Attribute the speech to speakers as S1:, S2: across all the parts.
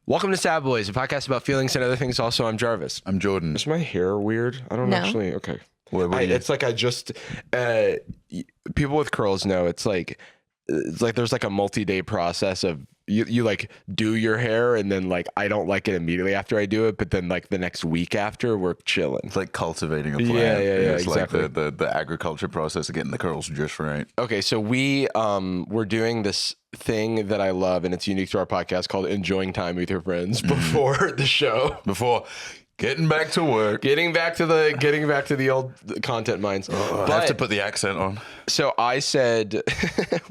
S1: Welcome to Sad Boys, a podcast about feelings and other things. Also, I'm Jarvis.
S2: I'm Jordan.
S1: Is my hair weird? I don't actually. Okay. It's like people with curls know it's like there's like a multi-day process of you like do your hair and then like I don't like it immediately after I do it, but then like the next week after we're chilling.
S2: It's like cultivating a plant.
S1: Yeah,
S2: it's
S1: exactly.
S2: like the agriculture process of getting the curls just right.
S1: Okay, so we're doing this thing that I love and it's unique to our podcast called enjoying time with your friends before the show.
S2: Before getting back to work.
S1: Getting back to the old content minds.
S2: I have to put the accent on.
S1: So I said,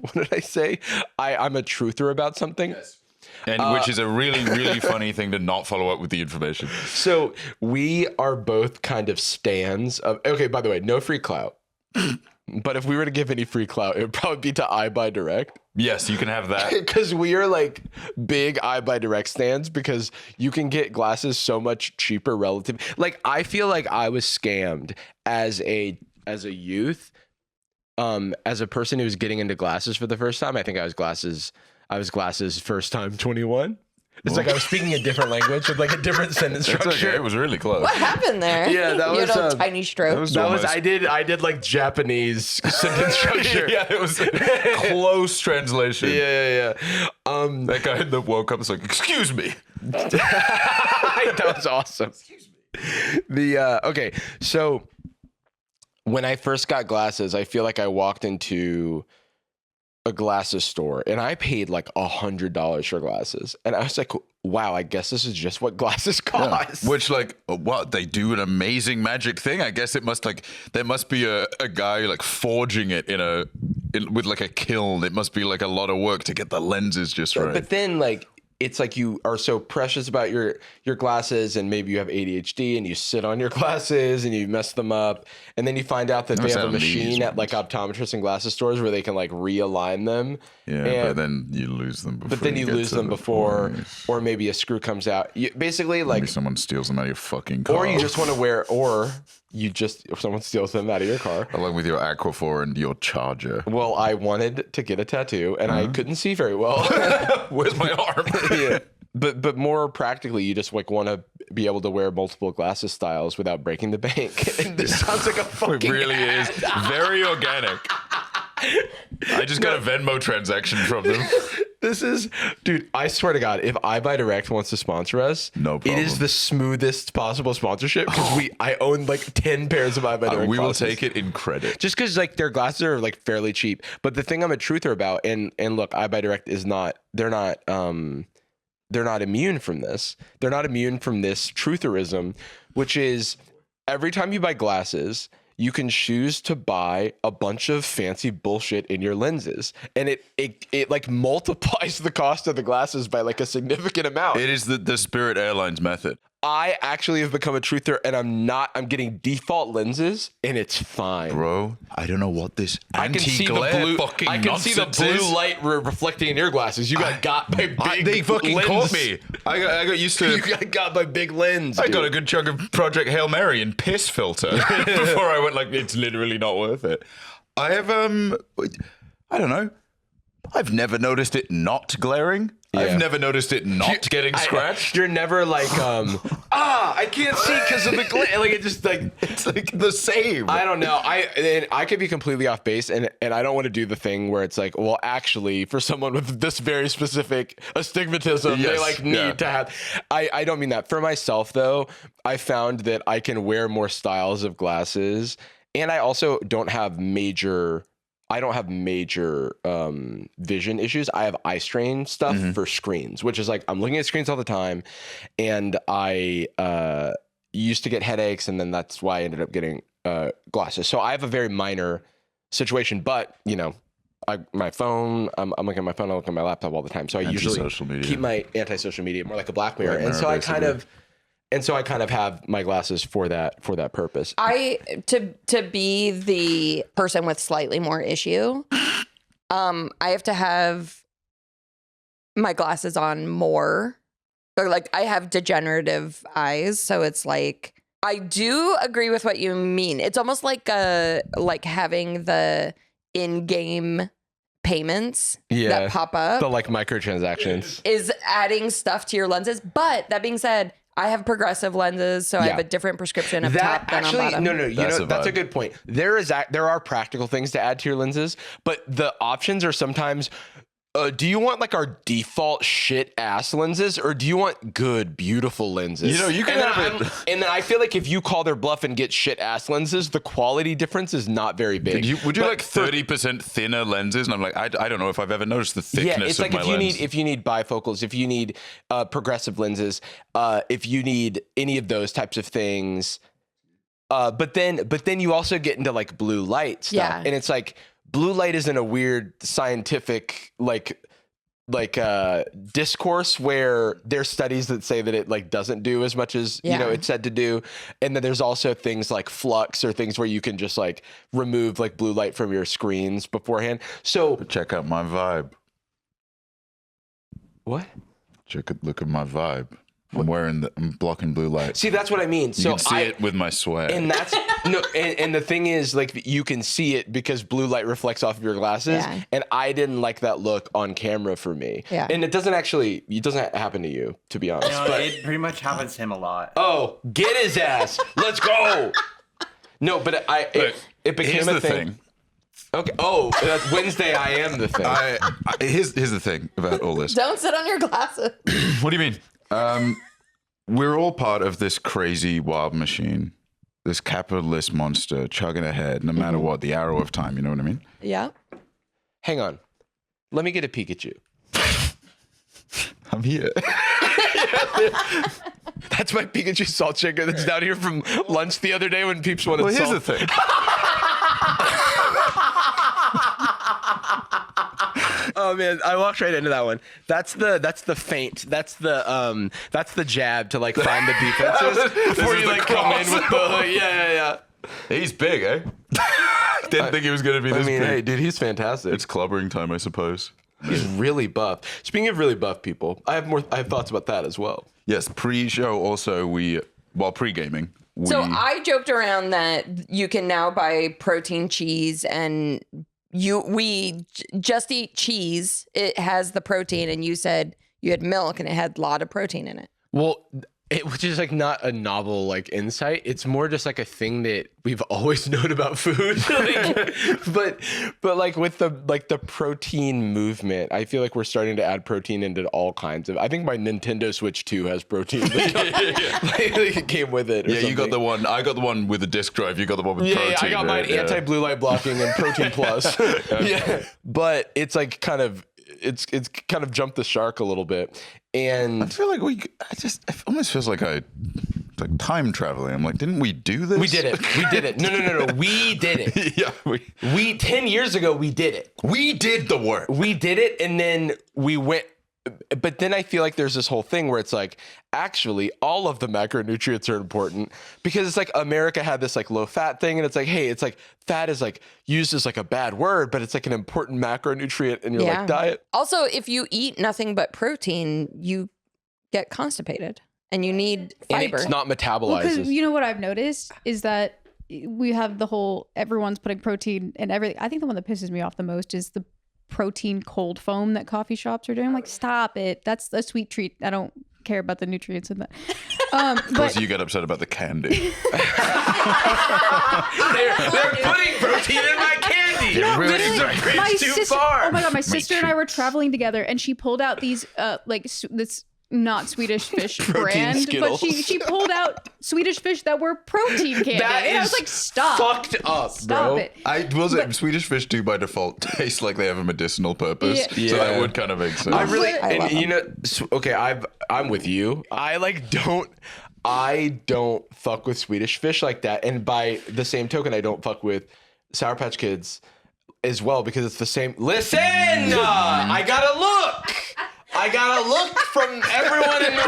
S1: what did I say? I'm a truther about something.
S2: Yes. And which is a really, really funny thing to not follow up with the information.
S1: So we are both kind of stans of, okay, by the way, no free clout. But if we were to give any free clout, it would probably be to iBuyDirect.
S2: Yes, you can have that.
S1: Because we are like big iBuyDirect stands because you can get glasses so much cheaper relative. Like I feel like I was scammed as a youth, as a person who was getting into glasses for the first time. I think I was glasses first time 21. It's like I was speaking a different language with like a different sentence structure.
S2: Okay. It was really close.
S3: What happened there?
S1: Yeah, that was
S3: a tiny stroke.
S1: I did like Japanese sentence structure.
S2: Yeah, it was close translation.
S1: Yeah.
S2: That guy that woke up was like, "Excuse me."
S1: That was awesome. Excuse me. Okay, so when I first got glasses, I feel like I walked into a glasses store and I paid like $100 for glasses. And I was like, wow, I guess this is just what glasses cost.
S2: Yeah. Which like, what? They do an amazing magic thing. I guess it must like, there must be a guy like forging it with like a kiln. It must be like a lot of work to get the lenses just right.
S1: But then like, it's like you are so precious about your glasses and maybe you have ADHD and you sit on your glasses and you mess them up. And then you find out that they have a machine at like optometrists and glasses stores where they can like realign them.
S2: Yeah, but then you lose them before.
S1: But then you lose them before, or maybe a screw comes out. Basically like.
S2: Maybe someone steals them out of your fucking car.
S1: Or you just want to wear, if someone steals them out of your car.
S2: Along with your Aquaphor and your charger.
S1: Well, I wanted to get a tattoo and I couldn't see very well.
S2: Where's my arm?
S1: Yeah. But more practically, you just like want to be able to wear multiple glasses styles without breaking the bank. And this sounds like a fucking
S2: It really
S1: ad.
S2: is. Very organic. I just got a Venmo transaction from them.
S1: Dude, I swear to God, if iBuyDirect wants to sponsor us,
S2: no problem.
S1: It is the smoothest possible sponsorship because I own like 10 pairs of iBuyDirect
S2: we will
S1: glasses.
S2: take it in credit.
S1: Just because like their glasses are like fairly cheap. But the thing I'm a truther about, and look, iBuyDirect is not, they're not immune from this. They're not immune from this trutherism, which is every time you buy glasses, you can choose to buy a bunch of fancy bullshit in your lenses. And it like multiplies the cost of the glasses by like a significant amount.
S2: It is the Spirit Airlines method.
S1: I actually have become a truther and I'm getting default lenses and it's fine.
S2: Bro, I don't know what this
S1: anti-glare fucking I can see the blue light reflecting in your glasses. You got my big
S2: they fucking
S1: lens.
S2: caught me. I got used to
S1: You got my big lens.
S2: I got a good chunk of Project Hail Mary and piss filter before I went like, it's literally not worth it. I have, I don't know. I've never noticed it not glaring. Yeah. I've never noticed it not getting scratched.
S1: You're never like, I can't see because of the glare. Like it just like
S2: it's like the same.
S1: I don't know. I could be completely off base, and I don't want to do the thing where it's like, well, actually, for someone with this very specific astigmatism, they like need to have. I don't mean that. For myself, though, I found that I can wear more styles of glasses, and I also don't have major vision issues. I have eye strain stuff for screens, which is like I'm looking at screens all the time, and I used to get headaches, and then that's why I ended up getting glasses. So I have a very minor situation, but you know, my phone, I'm looking at my phone, I look at my laptop all the time. So I usually keep my anti-social media more like a black mirror. And so I kind of have my glasses for that purpose.
S3: To be the person with slightly more issue, I have to have my glasses on more. Or like I have degenerative eyes, so it's like I do agree with what you mean. It's almost like having the in-game payments that pop up.
S1: The like microtransactions.
S3: Is adding stuff to your lenses. But that being said, I have progressive lenses, so I have a different prescription of top than on bottom.
S1: No, that's a good point. There are practical things to add to your lenses, but the options are sometimes, do you want like our default shit ass lenses, or do you want good, beautiful lenses?
S2: You can
S1: and then I feel like if you call their bluff and get shit ass lenses, the quality difference is not very big.
S2: Would you like 30% thinner lenses? And I'm like, I don't know if I've ever noticed the thickness of my lens.
S1: If you need bifocals, if you need progressive lenses, if you need any of those types of things, but then you also get into like blue light stuff, and it's like, blue light is in a weird scientific discourse where there's studies that say that it like doesn't do as much as it's said to do, and then there's also things like flux or things where you can just like remove like blue light from your screens beforehand. So
S2: check out my vibe.
S1: What?
S2: Look at my vibe. I'm blocking blue light.
S1: See, that's what I mean.
S2: You can see it with my sweat.
S1: And that's and the thing is, like, you can see it because blue light reflects off of your glasses. Yeah. And I didn't like that look on camera for me. Yeah. And it doesn't happen to you, to be honest.
S4: No, it pretty much happens to him a lot.
S1: Oh, get his ass. Let's go. No, but it became a thing. Okay. Oh, Wednesday, I am the thing.
S2: Here's the thing about all this.
S3: Don't sit on your glasses.
S2: What do you mean? We're all part of this crazy wild machine, this capitalist monster chugging ahead, no matter what, the arrow of time. You know what I mean?
S3: Yeah.
S1: Hang on. Let me get a Pikachu.
S2: I'm here.
S1: That's my Pikachu salt shaker that's down here from lunch the other day when Peeps wanted salt.
S2: Well, here's the thing.
S1: Oh man, I walked right into that one. That's the feint. That's the jab to like find the defenses before you like come in with the yeah.
S2: He's big, eh? Didn't think he was gonna be this big.
S1: Hey, dude, he's fantastic.
S2: It's clubbering time, I suppose.
S1: He's really buff. Speaking of really buff people, I have thoughts about that as well.
S2: Yes, pre-show also while pre-gaming.
S3: So I joked around that you can now buy protein cheese and we just eat cheese. It has the protein, and you said you had milk and it had a lot of protein in it.
S1: Well, which is like not a novel like insight. It's more just like a thing that we've always known about food. but like with the protein movement, I feel like we're starting to add protein into all kinds of. I think my Nintendo Switch 2 has protein. Like it came with it.
S2: Yeah, you got the one. I got the one with the disk drive. You got the one with protein.
S1: Yeah, I got mine anti-blue light blocking and protein plus. Yeah, but it's like kind of jumped the shark a little bit. And
S2: I feel like it almost feels like like time traveling. I'm like, didn't we do this?
S1: We did it. No. We did it.
S2: Yeah.
S1: We 10 years ago, we did it.
S2: We did the work.
S1: We did it. And then we went. But then I feel like there's this whole thing where it's like, actually, all of the macronutrients are important because it's like America had this like low fat thing. And it's like, hey, it's like fat is like used as like a bad word, but it's like an important macronutrient in your like diet.
S3: Also, if you eat nothing but protein, you get constipated and you need fiber.
S1: And it's not metabolized.
S5: Because you know what I've noticed is that we have the whole, everyone's putting protein in everything. I think the one that pisses me off the most is the protein cold foam that coffee shops are doing. I'm like, stop it. That's a sweet treat. I don't care about the nutrients in that.
S2: Of course, you get upset about the candy.
S1: they're putting protein in my candy.
S5: No,
S1: this is a bridge too far.
S5: Oh my god, my sister and I were traveling together, and she pulled out these this not Swedish fish brand,
S1: Skittles.
S5: but she pulled out Swedish fish that were protein candy.
S1: That
S5: and I was like, stop.
S1: Fucked up,
S5: Stop
S1: bro.
S5: it.
S2: Swedish fish do by default taste like they have a medicinal purpose. Yeah. So that would kind of make sense.
S1: I really, okay, I'm with you. I don't fuck with Swedish fish like that. And by the same token, I don't fuck with Sour Patch Kids as well because it's the same. Listen, I gotta look. I got a look from everyone in the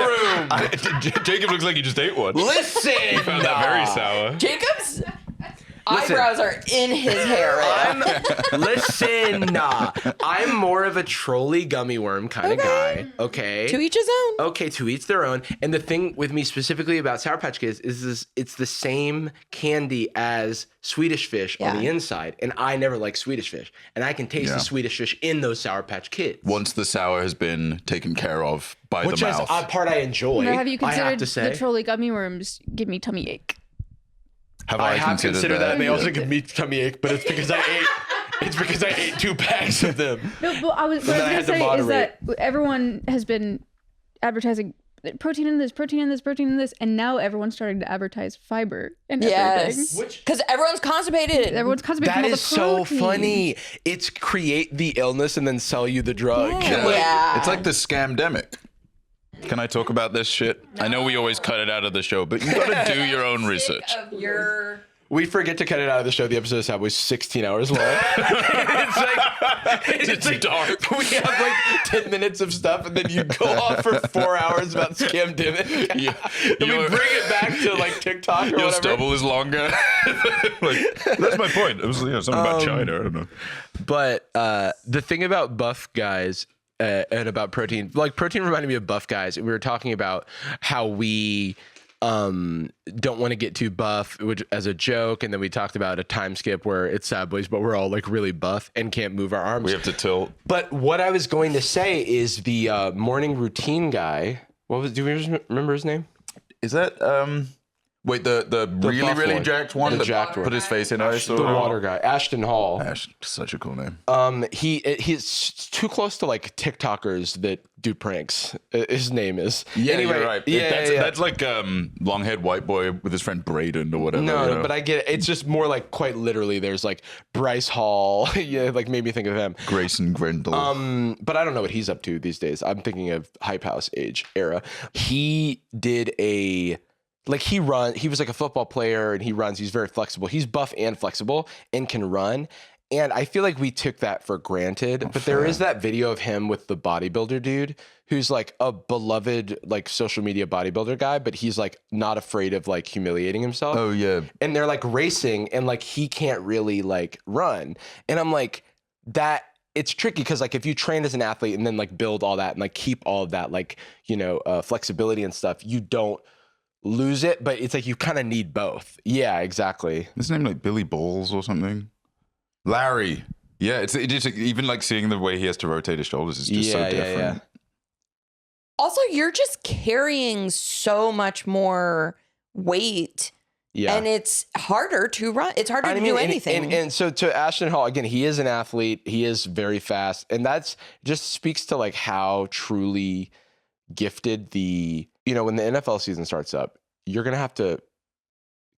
S1: room.
S2: Jacob looks like he just ate one.
S1: Listen.
S2: You found that very sour.
S3: Jacob's? eyebrows are in his hair right now.
S1: Listen, I'm more of a trolley gummy worm kind of guy. Okay.
S3: To each his own.
S1: Okay, to each their own. And the thing with me specifically about Sour Patch Kids is it's the same candy as Swedish Fish on the inside, and I never like Swedish Fish, and I can taste the Swedish Fish in those Sour Patch Kids.
S2: Once the sour has been taken care of by the mouth.
S1: Which is a part I enjoy.
S5: Now, have you
S1: I have
S5: considered
S1: to say.
S5: the trolley gummy worms give me tummy ache?
S1: I have considered that. They also give me tummy ache, but it's because I ate 2 packs of them.
S5: No, but what I was going to say is that everyone has been advertising protein in this, protein in this, protein in this, and now everyone's starting to advertise fiber and everything.
S3: Because everyone's constipated.
S5: Everyone's constipated.
S1: That
S5: from all
S1: is
S5: the
S1: so
S5: protein.
S1: funny. It's create the illness and then sell you the drug.
S3: Yeah.
S2: It's like the scamdemic. Can I talk about this shit? I know we always cut it out of the show, but you gotta do your own research.
S1: We forget to cut it out of the show. The episode is probably 16 hours long. it's like dark. We have like 10 minutes of stuff, and then you go off for 4 hours about scamdemic. And we bring it back to like TikTok or
S2: Your
S1: whatever.
S2: stubble is longer. That's my point. It was something about China. I don't know.
S1: But the thing about buff guys and about protein, like protein reminded me of buff guys. We were talking about how we don't want to get too buff, which as a joke, and then we talked about a time skip where it's sad boys, but we're all like really buff and can't move our arms.
S2: We have to tilt.
S1: But what I was going to say is the morning routine guy. What was? Do we remember his name?
S2: Is that wait the really
S1: buff
S2: really
S1: one.
S2: jacked one
S1: The
S2: that
S1: jacked one.
S2: put his face in ice?
S1: The water guy, Ashton Hall.
S2: Ash, such a cool name.
S1: He's too close to like TikTokers that do pranks. His name is.
S2: Yeah,
S1: anyway,
S2: you're right. That's like long-haired white boy with his friend Braden or whatever.
S1: No, but I get it. It's just more like quite literally. There's like Bryce Hall. Yeah, like made me think of him.
S2: Grayson Grendel.
S1: But I don't know what he's up to these days. I'm thinking of Hype House age era. He did he was like a football player and he runs. He's very flexible. He's buff and flexible and can run. And I feel like we took that for granted. But there is that video of him with the bodybuilder dude who's like a beloved like social media bodybuilder guy, but he's like not afraid of like humiliating himself.
S2: Oh yeah.
S1: And they're like racing and like he can't really like run. And I'm like, that it's tricky because like if you train as an athlete and then like build all that and like keep all of that like, flexibility and stuff, you don't lose it, but it's like you kind of need both. Yeah, exactly.
S2: His name like Billy Balls or something. Larry. Yeah, it's just even like seeing the way he has to rotate his shoulders is just so different.
S1: Yeah.
S3: Also, you're just carrying so much more weight.
S1: Yeah.
S3: And it's harder to run. It's harder to do anything.
S1: And so to Ashton Hall, again, he is an athlete. He is very fast. And that's just speaks to like how truly gifted when the NFL season starts up, you're going to have to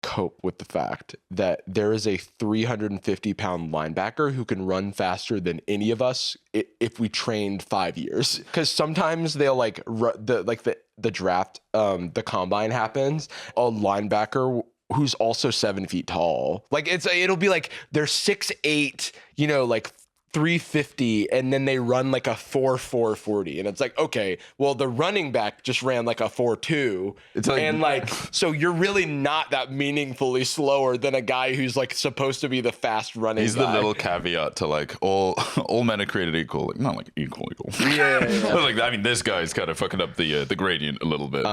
S1: cope with the fact that there is a 350-pound linebacker who can run faster than any of us if we trained 5 years. Because sometimes they'll like the draft, the combine happens, a linebacker who's also 7 feet tall. Like it'll be like they're 6'8", like 350, and then they run like a 4.40, and it's like, okay, well the running back just ran like a 4.2. It's like, and like so you're really not that meaningfully slower than a guy who's like supposed to be the fast running.
S2: He's
S1: guy.
S2: the little caveat to like all men are created equal, like, not like equal.
S1: Yeah.
S2: Like I mean, this guy's kind of fucking up the gradient a little bit.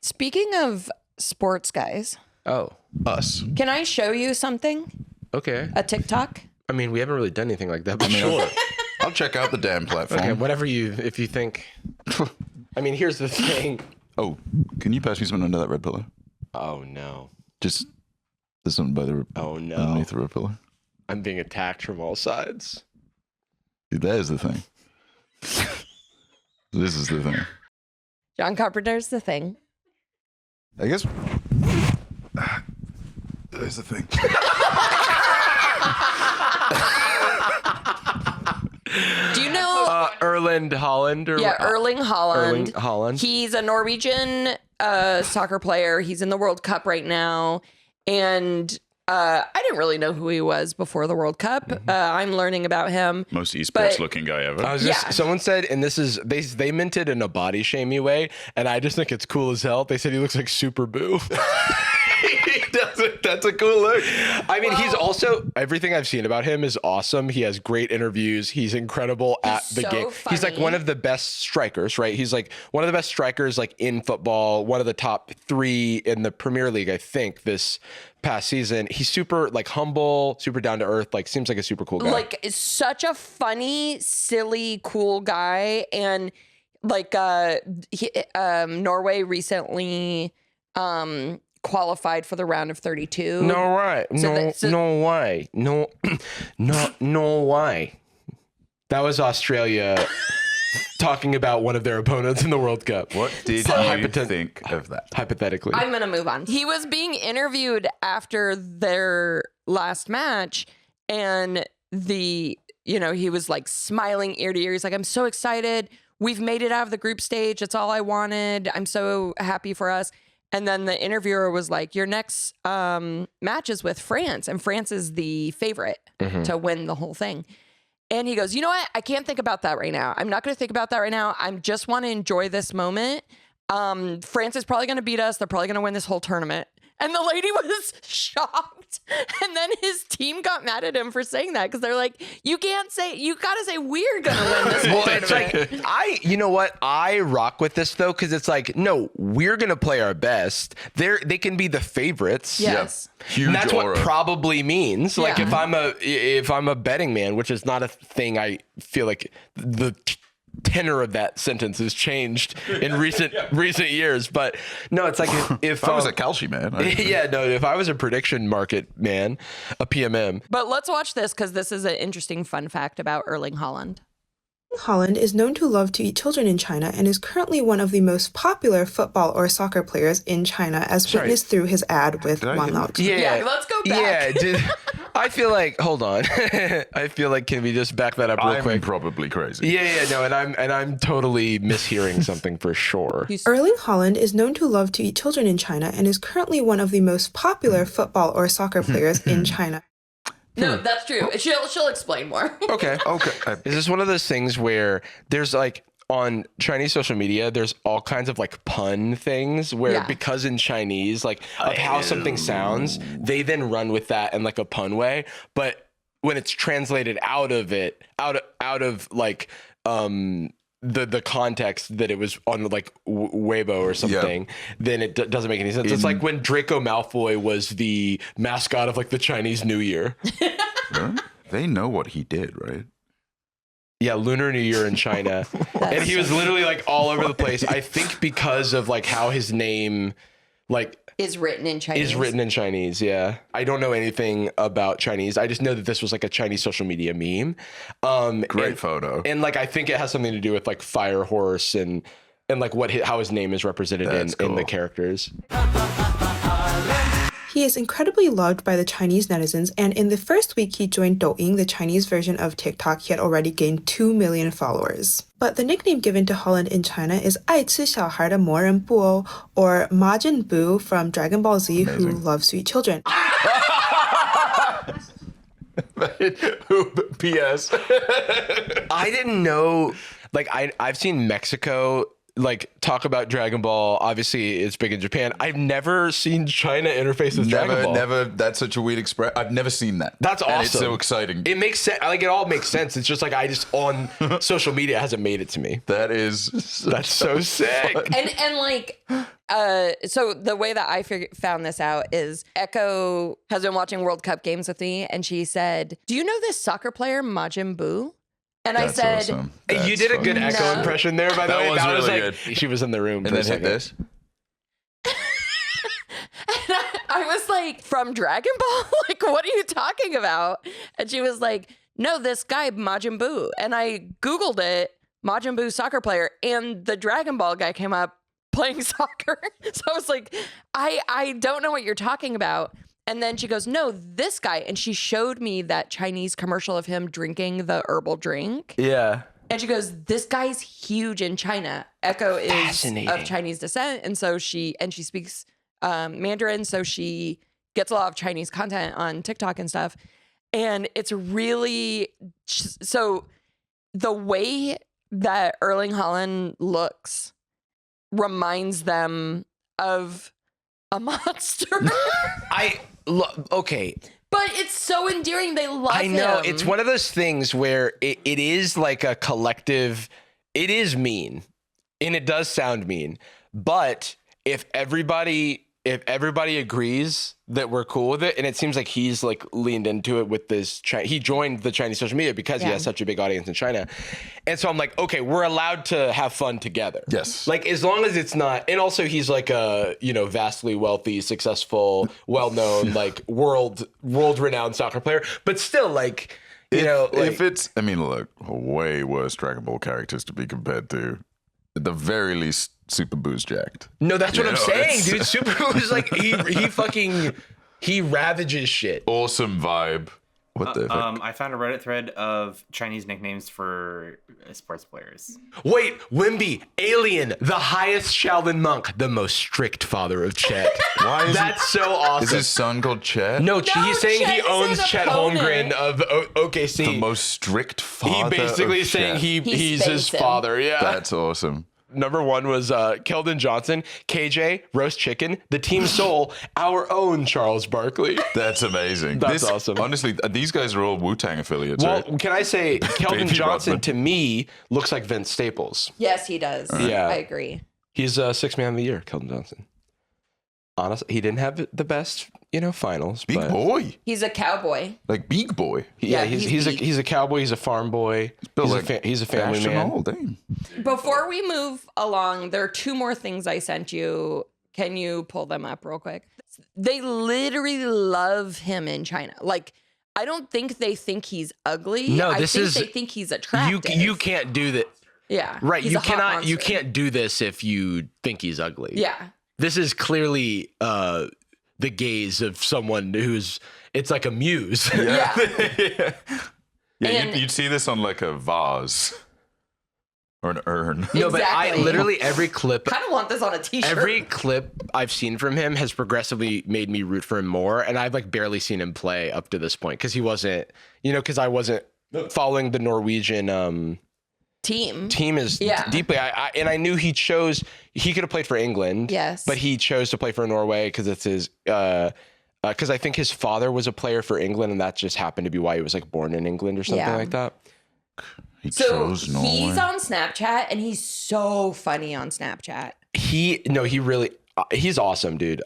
S3: Speaking of sports guys,
S2: Us.
S3: can I show you something?
S1: Okay.
S3: A TikTok?
S1: I mean, we haven't really done anything like that, but
S2: Sure. I'll check out the damn platform.
S1: Okay, whatever if you think. I mean, here's the thing.
S2: Oh, can you pass me something under that red pillow?
S1: Oh no.
S2: Just there's something by the underneath the red pillow.
S1: I'm being attacked from all sides.
S2: There's the thing. This is the thing.
S3: John Carpenter's The Thing.
S2: I guess. There's the thing.
S3: Do you know
S1: Erling Haaland?
S3: Erling Haaland.
S1: Erling Haaland.
S3: He's a Norwegian soccer player. He's in the World Cup right now. And I didn't really know who he was before the World Cup. I'm learning about him.
S2: Most esports looking guy ever.
S1: Someone said, and this is, they meant it in a body shamey way, and I just think it's cool as hell. They said he looks like Super Boo.
S2: That's a cool look.
S1: I mean, he's also, everything I've seen about him is awesome. He has great interviews. He's incredible at the
S3: so
S1: game. He's like
S3: funny.
S1: one of the best strikers, right? He's like one of the best strikers like in football, one of the top 3 in the Premier League, I think, this past season. He's super like humble, super down to earth, like seems like a super cool guy.
S3: Like such a funny, silly, cool guy. And like Norway recently qualified for the round of 32.
S1: No way. No way. No way. That was Australia talking about one of their opponents in the World Cup.
S2: What did you think of that?
S1: Hypothetically.
S3: I'm going to move on. He was being interviewed after their last match, and he was like smiling ear to ear. He's like, I'm so excited. We've made it out of the group stage. It's all I wanted. I'm so happy for us. And then the interviewer was like, your next match is with France, and France is the favorite to win the whole thing. And he goes, you know what? I can't think about that right now. I'm not going to think about that right now. I just want to enjoy this moment. France is probably going to beat us. They're probably going to win this whole tournament. And the lady was shocked. And then his team got mad at him for saying that because they're like, you got to say we're going to win this whole tournament.
S1: It's like, you know what? I rock with this though, because it's like, no, we're going to play our best. They can be the favorites.
S3: Yes.
S2: Huge
S1: And that's
S2: aura.
S1: what probably means. Like
S3: Yeah.
S1: if I'm a betting man, which is not a thing, I feel like the tenor of that sentence has changed in recent years. But no, it's like if
S2: I was a Kalshi man.
S1: if I was a prediction market man, a PMM.
S3: But let's watch this because this is an interesting fun fact about Erling Haaland.
S6: Haaland is known to love to eat children in China and is currently one of the most popular football or soccer players in China, as witnessed through his ad with Wan Lao.
S3: Yeah, let's go back.
S1: Yeah, dude. I feel like, hold on. I feel like, can we just back that up real
S2: I'm
S1: quick?
S2: probably crazy.
S1: No, and I'm totally mishearing something for sure.
S6: Erling Haaland is known to love to eat children in China and is currently one of the most popular football or soccer players in China.
S3: No, that's true. She'll explain more.
S1: Okay. Is this one of those things where there's like on Chinese social media, there's all kinds of like pun things where because in Chinese, like of how something sounds, they then run with that in like a pun way. But when it's translated out of like the context that it was on like Weibo or something, then it doesn't make any sense. It's like when Draco Malfoy was the mascot of like the Chinese New Year.
S2: They know what he did, right?
S1: Yeah, Lunar New Year in China. And he was literally like all over the place. I think because of like how his name like
S3: Is written in Chinese.
S1: Yeah. I don't know anything about Chinese. I just know that this was like a Chinese social media meme.
S2: Great photo.
S1: And like I think it has something to do with like Fire Horse and like how his name is represented in the characters.
S6: He is incredibly loved by the Chinese netizens, and in the first week he joined Douyin, the Chinese version of TikTok, he had already gained 2 million followers. But the nickname given to Haaland in China is 爱吃小孩的魔人布偶, or Majin Buu from Dragon Ball Z, who loves to eat children.
S2: P.S.
S1: I didn't know, like I've seen Mexico like talk about Dragon Ball. Obviously it's big in Japan. I've never seen China interface with Dragon Ball.
S2: Never. That's such a weird expression. I've never seen that.
S1: That's awesome.
S2: And it's so exciting.
S1: It makes sense. Like it all makes sense. It's just like I just on social media it hasn't made it to me.
S2: That's
S1: so sick.
S3: And like, so the way that I found this out is Echo has been watching World Cup games with me, and she said, "Do you know this soccer player Majin Buu?" And
S2: That's
S3: I said,
S2: awesome.
S1: You did a good
S2: funny.
S1: Echo
S3: No.
S1: impression there, by the way.
S2: That was
S1: That was
S2: really
S1: like
S2: good.
S1: she was in the room
S2: And
S1: for a
S2: then hit
S1: second.
S2: this.
S3: I was like, from Dragon Ball? Like, what are you talking about? And she was like, no, this guy, Majin Buu. And I Googled it, Majin Buu soccer player, and the Dragon Ball guy came up playing soccer. So I was like, I don't know what you're talking about. And then she goes, no, this guy. And she showed me that Chinese commercial of him drinking the herbal drink.
S1: Yeah.
S3: And she goes, this guy's huge in China. Echo is
S1: Fascinating.
S3: of Chinese descent. And so she speaks Mandarin. So she gets a lot of Chinese content on TikTok and stuff. And it's really, so the way that Erling Haaland looks reminds them of a monster.
S1: Okay.
S3: But it's so endearing. They love him.
S1: I know. It's one of those things where it is like a collective, it is mean and it does sound mean. But if everybody agrees that we're cool with it, and it seems like he's like leaned into it with this, he joined the Chinese social media because he has such a big audience in China. And so I'm like, okay, we're allowed to have fun together.
S2: Yes.
S1: Like as long as it's not, and also he's like a, vastly wealthy, successful, well-known, like world renowned soccer player, but still like,
S2: if it's, look, way worse Dragon Ball characters to be compared to, at the very least, Super Boo's jacked.
S1: No, that's what I'm saying, dude. Super Boo's like he ravages shit.
S2: Awesome vibe. What the fuck?
S4: I found a Reddit thread of Chinese nicknames for sports players.
S1: Wait, Wimby, Alien, the highest Shaolin monk, the most strict father of Chet.
S2: Why is
S1: that's so awesome?
S2: Is his son called Chet?
S1: No, he's saying
S3: Chet
S1: he
S3: is
S1: owns
S3: an
S1: Chet
S3: opponent.
S1: Holmgren of OKC.
S2: The most strict father.
S1: He basically
S2: of
S1: saying
S2: Chet.
S1: he's his
S3: spanked him.
S1: father. Yeah.
S2: That's awesome.
S1: Number one was Keldon Johnson, KJ, Roast Chicken, the Team Soul, our own Charles Barkley.
S2: That's amazing.
S1: That's awesome.
S2: Honestly, these guys are all Wu-Tang affiliates,
S1: Well,
S2: right?
S1: can I say Keldon
S2: Baby
S1: Johnson
S2: Rodman.
S1: to me looks like Vince Staples.
S3: Yes, he does.
S1: Yeah.
S3: I agree.
S1: He's sixth man of the year, Keldon Johnson. Honestly, he didn't have the best, finals.
S2: Big
S1: but
S2: boy.
S3: He's a cowboy.
S2: Like big boy.
S1: Yeah,
S3: Yeah,
S1: he's a cowboy. He's a farm boy. He's a family
S2: Fashion
S1: man.
S2: all day.
S3: Before we move along, there are two more things I sent you. Can you pull them up real quick? They literally love him in China. Like, I don't think they think he's ugly.
S1: No,
S3: I
S1: this
S3: think
S1: is
S3: they think he's attractive.
S1: You can't do that.
S3: Yeah.
S1: Right.
S3: He's
S1: You
S3: a hot
S1: cannot. You
S3: monster.
S1: can't do this if you think he's ugly.
S3: Yeah.
S1: This is clearly the gaze of someone it's like a muse.
S3: Yeah.
S2: Yeah,
S3: And-
S2: you'd see this on like a vase or an urn.
S1: No, but I
S3: Exactly.
S1: literally every clip
S3: Kind of want this on a t-shirt.
S1: Every clip I've seen from him has progressively made me root for him more, and I've like barely seen him play up to this point because he wasn't, because I wasn't following the Norwegian
S3: team
S1: is
S3: Yeah.
S1: deeply. I knew he could have played for England,
S3: Yes.
S1: but he chose to play for Norway because it's his. Because I think his father was a player for England, and that just happened to be why he was like born in England or something
S3: Yeah.
S1: like that.
S2: He
S3: So
S2: chose Norway.
S3: he's on Snapchat and he's so funny on Snapchat.
S1: He really he's awesome, dude.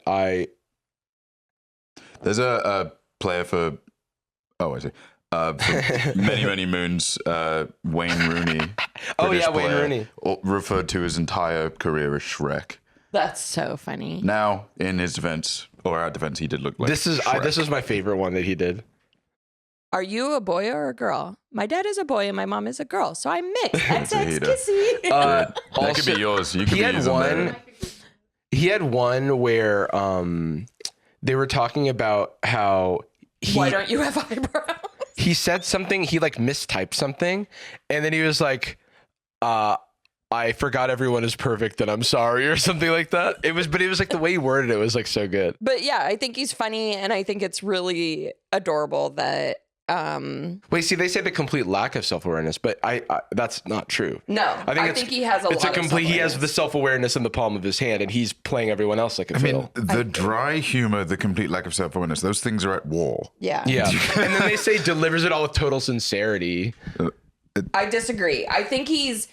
S2: There's a player for many, many moons, Wayne Rooney.
S1: Oh,
S2: British
S1: yeah, Wayne
S2: player,
S1: Rooney.
S2: referred to his entire career as Shrek.
S3: That's so funny.
S2: Now, in his defense, or our defense, he did look like
S1: This is my favorite one that he did.
S3: Are you a boy or a girl? My dad is a boy and my mom is a girl, so I'm mixed. XX
S2: Tahita.
S3: kissy.
S2: That
S1: Also,
S2: could be yours. You could
S1: he
S2: be
S1: had
S2: using
S1: one.
S2: that.
S1: He had one where they were talking about how
S3: Why don't you have eyebrows?
S1: he said something, he like mistyped something, and then he was like, I forgot everyone is perfect and I'm sorry or something like that. It was like the way he worded it was like so good.
S3: But yeah, I think he's funny and I think it's really adorable that
S1: Wait, see, they say the complete lack of self-awareness, but I that's not true.
S3: no, I think he has a lot of
S1: he has the
S3: self-awareness.
S1: self-awareness in the palm of his hand and he's playing everyone else like a fiddle.
S2: The dry humor, the complete lack of self-awareness, those things are at war.
S3: Yeah.
S1: Yeah. And then they say delivers it all with total sincerity.
S3: I disagree. I think he is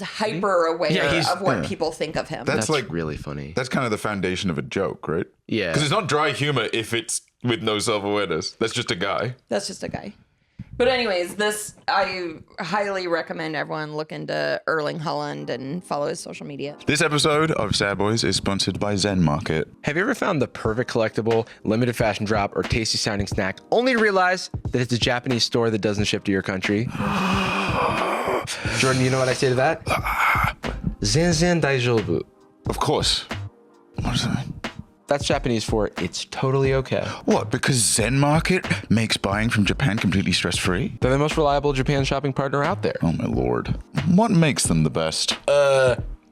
S3: hyper aware
S1: Yeah,
S3: of what people think of him.
S2: That's like
S1: really funny.
S2: That's kind of the foundation of a joke, right?
S1: Yeah.
S2: Because it's not dry humor if it's with no self-awareness. That's just a guy.
S3: That's just a guy. But anyways, I highly recommend everyone look into Erling Haaland and follow his social media.
S2: This episode of Sad Boys is sponsored by ZenMarket.
S1: Have you ever found the perfect collectible, limited fashion drop, or tasty sounding snack only to realize that it's a Japanese store that doesn't ship to your country? Jordan, you know what I say to that? Zen daijoubu.
S2: Of course. What does that mean?
S1: That's Japanese for it's totally okay.
S2: What? Because ZenMarket makes buying from Japan completely stress-free?
S1: They're the most reliable Japan shopping partner out there.
S2: Oh my lord. What makes them the best?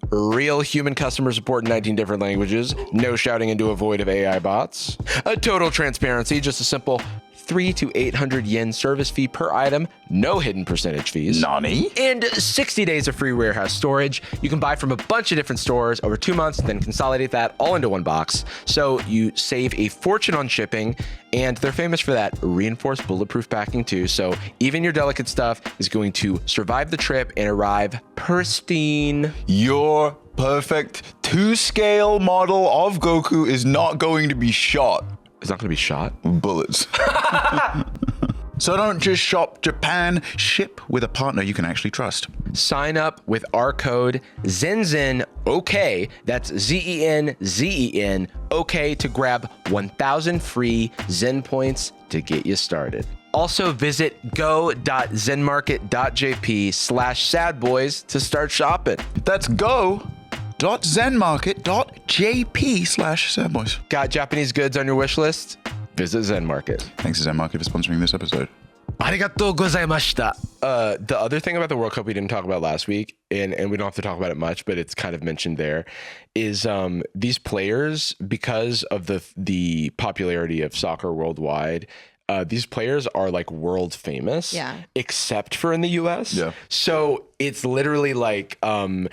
S1: Real human customer support in 19 different languages. No shouting into a void of AI bots. A total transparency, just a simple 3 to 800 yen service fee per item, no hidden percentage fees.
S2: Nani?
S1: And 60 days of free warehouse storage. You can buy from a bunch of different stores over 2 months, then consolidate that all into one box. So you save a fortune on shipping, and they're famous for that reinforced bulletproof packing too. So even your delicate stuff is going to survive the trip and arrive pristine.
S2: Your perfect 2-scale model of Goku is not going to be shot
S1: It's not going to be shot.
S2: with bullets. So don't just shop Japan, ship with a partner you can actually trust.
S1: Sign up with our code ZenZenOK, that's ZenZen OK, to grab 1,000 free Zen points to get you started. Also visit go.zenmarket.jp/sadboys to start shopping.
S2: That's go.zenmarket.jp/sadboys.
S1: Got Japanese goods on your wish list? Visit ZenMarket.
S2: Thanks to ZenMarket for sponsoring this episode.
S1: Arigatou gozaimashita. The other thing about the World Cup we didn't talk about last week, and we don't have to talk about it much, but it's kind of mentioned there, is these players, because of the popularity of soccer worldwide, these players are like world famous, except for in the US.
S2: Yeah.
S1: So it's literally like Lamine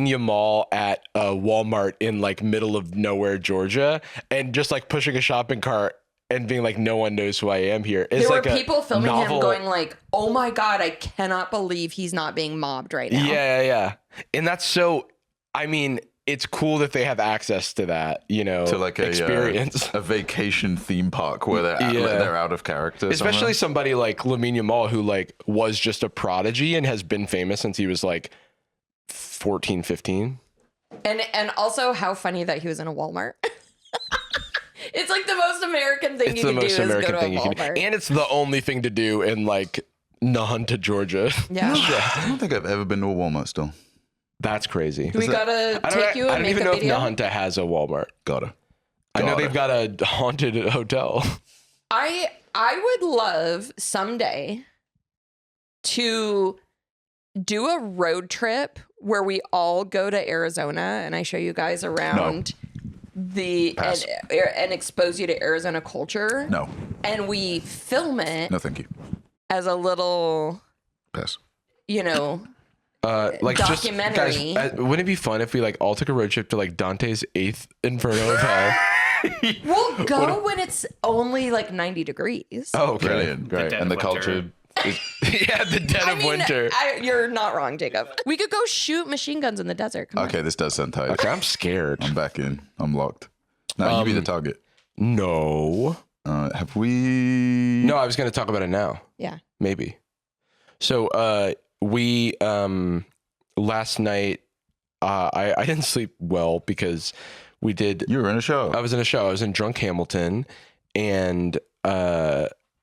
S1: Yamal at Walmart in like middle of nowhere, Georgia, and just like pushing a shopping cart and being like, no one knows who I am here. It's
S3: There
S1: like
S3: were people filming him
S1: novel...
S3: going like, oh my God, I cannot believe he's not being mobbed right now.
S1: Yeah. And that's so, I mean, it's cool that they have access to that, you know,
S2: To like
S1: experience.
S2: a vacation theme park where they're out of character.
S1: Especially somebody like Lamine Yamal, who like was just a prodigy and has been famous since he was like 14, 15.
S3: And also how funny that he was in a Walmart. It's like the most American thing
S1: It's
S3: you
S1: the
S3: can do
S1: most
S3: is
S1: American
S3: go to
S1: thing
S3: a
S1: you can do.
S3: Walmart.
S1: And it's the only thing to do in like Nahunta, Georgia.
S3: Yeah.
S2: I don't think I've ever been to a Walmart still.
S1: That's crazy.
S3: We gotta take you
S1: I
S3: and
S1: don't
S3: make
S1: even
S3: a
S1: know
S3: video.
S1: if Nahunta has a Walmart.
S2: Gotta.
S1: I know they've got a haunted hotel.
S3: I would love someday to do a road trip where we all go to Arizona and I show you guys around
S2: Pass.
S3: and expose you to Arizona culture.
S2: No.
S3: And we film it
S2: No, thank you.
S3: as a little,
S2: Pass.
S3: you know,
S1: Like
S3: documentary.
S1: Just, guys, wouldn't it be fun if we like all took a road trip to like Dante's 8th Inferno of Hell?
S3: we'll go when it's only like 90 degrees.
S1: Oh, okay.
S2: Brilliant.
S4: Great.
S2: And the
S4: Dead of winter.
S2: culture is
S1: Yeah, the dead of winter.
S3: You're not wrong, Jacob. We could go shoot machine guns in the desert. Come
S2: okay. This does sound tight.
S1: Okay, I'm scared.
S2: I'm back in. I'm locked. Now you be the target.
S1: No.
S2: Have we?
S1: No, I was going to talk about it now.
S3: on. Yeah.
S1: Maybe. So we last night I didn't sleep well because we did.
S2: You were in a show.
S1: I was in a show. I was in Drunk Hamilton, and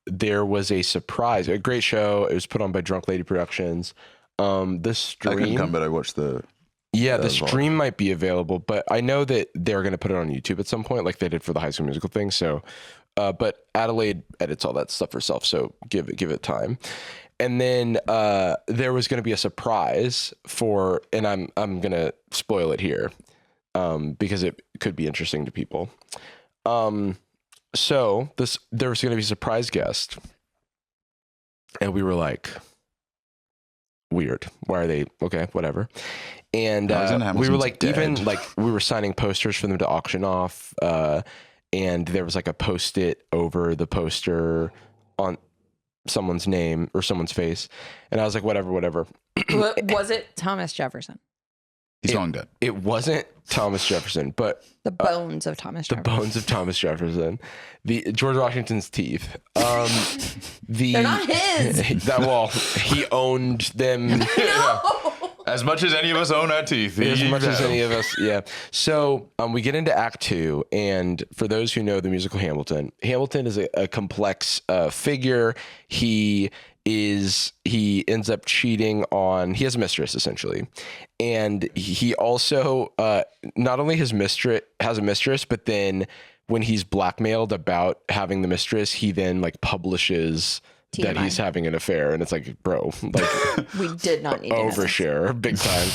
S1: there was a surprise. A great show. It was put on by Drunk Lady Productions. The stream.
S2: I couldn't come, but I watched the.
S1: Yeah, the stream might be available, but I know that they're going to put it on YouTube at some point, like they did for the High School Musical thing. So, but Adelaide edits all that stuff herself, so give it time. And then there was going to be a surprise for, and I'm going to spoil it here because it could be interesting to people. So there was going to be a surprise guest, and we were like, weird. Why are they okay? Whatever. And we were like, even like we were signing posters for them to auction off, and there was like a Post-it over the poster on someone's name or someone's face, and I was like, whatever.
S3: Was it Thomas Jefferson?
S2: He's long dead.
S1: It wasn't Thomas Jefferson, but
S3: The bones of Thomas
S1: the
S3: Jefferson.
S1: bones of Thomas Jefferson, the George Washington's teeth.
S3: They're not his.
S1: He owned them.
S2: As much as any of us own our teeth.
S1: As much as any of us, yeah. So we get into Act 2, and for those who know the musical Hamilton is a complex figure. He ends up cheating on. He has a mistress essentially, and he also not only has a mistress, but then when he's blackmailed about having the mistress, he then like publishes that he's having an affair, and it's like, bro, like
S3: We did not need to know this.
S1: overshare big time.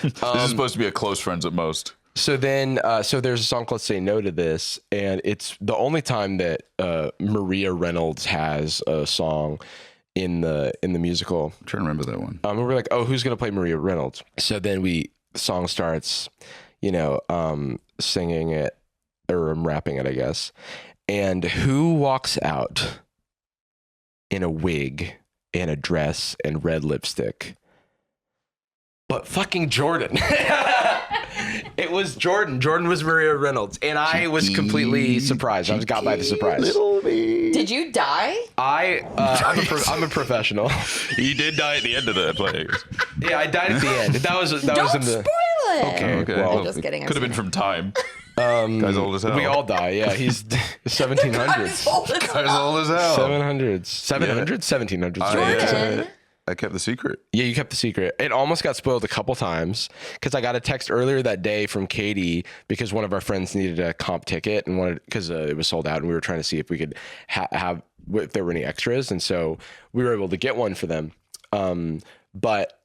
S2: This is supposed to be a close friends at most.
S1: So then, so there's a song called "Say No to This," and it's the only time that Maria Reynolds has a song in the musical.
S2: I'm trying to remember that one.
S1: And we're like, oh, who's gonna play Maria Reynolds? So then the song starts, singing it or rapping it, I guess. And who walks out in a wig and a dress and red lipstick? But fucking Jordan. It was Jordan. Jordan was Maria Reynolds. And I was completely surprised. I was got by the surprise.
S2: Little me.
S3: Did you die?
S1: I'm a professional.
S2: He did die at the end of the play.
S1: Yeah, I died at the end. That was
S3: Don't
S1: in the.
S3: spoil it.
S1: Okay.
S3: Well, just kidding.
S2: Could have been from time. Guy's old as hell.
S1: We all die. Yeah, he's 1700s.
S2: Guy's old as hell.
S1: 700s. 1700s.
S2: I kept the secret.
S1: Yeah, you kept the secret. It almost got spoiled a couple times because I got a text earlier that day from Katie because one of our friends needed a comp ticket and wanted because it was sold out and we were trying to see if we could have if there were any extras, and so we were able to get one for them. But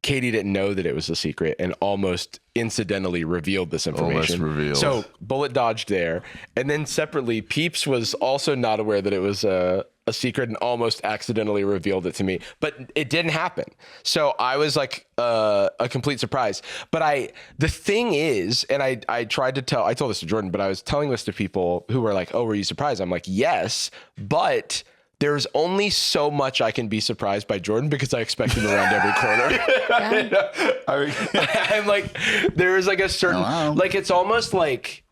S1: Katie didn't know that it was a secret and almost incidentally revealed this information.
S2: Almost revealed.
S1: So bullet dodged there, and then separately, Peeps was also not aware that it was a secret and almost accidentally revealed it to me, but it didn't happen. So I was like a complete surprise. But the thing is, and I told this to Jordan, but I was telling this to people who were like, oh, were you surprised? I'm like, yes, but there's only so much I can be surprised by Jordan because I expect him around every corner. I'm like, there is like a certain, like, it's almost like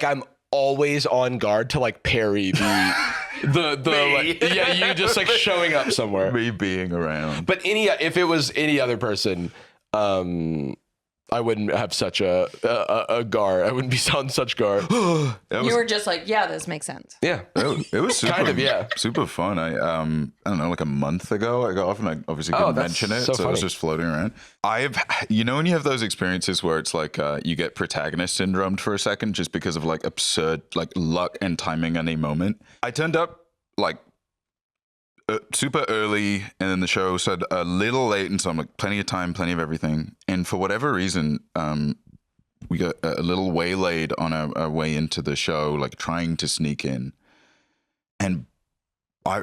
S1: I'm always on guard to like parry you just like showing up somewhere.
S2: Me being around.
S1: But if it was any other person, I wouldn't have such a guard. I wouldn't be on such guard.
S3: You were just like, yeah, this makes sense.
S1: Yeah.
S2: It was super,
S1: kind of, yeah.
S2: Super fun. I don't know, like a month ago I got off and I obviously couldn't mention it. So it was just floating around. When you have those experiences where it's like you get protagonist syndromed for a second just because of like absurd like luck and timing any moment. I turned up like super early, and then the show said a little late, and so I'm like, plenty of time, plenty of everything. And for whatever reason, we got a little waylaid on our way into the show, like trying to sneak in. And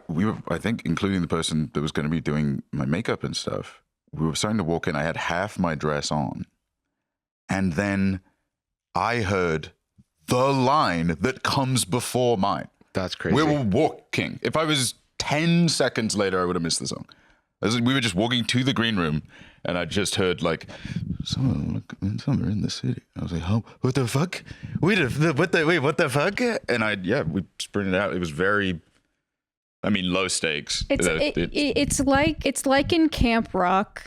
S2: we were, I think, including the person that was going to be doing my makeup and stuff, we were starting to walk in. I had half my dress on, and then I heard the line that comes before mine.
S1: That's crazy.
S2: We were walking. If I was 10 seconds later, I would have missed the song. We were just walking to the green room, and I just heard like, someone in the city. I was like, oh, what the fuck? What the fuck? And we sprinted out. It was very, low stakes.
S5: It's like in Camp Rock,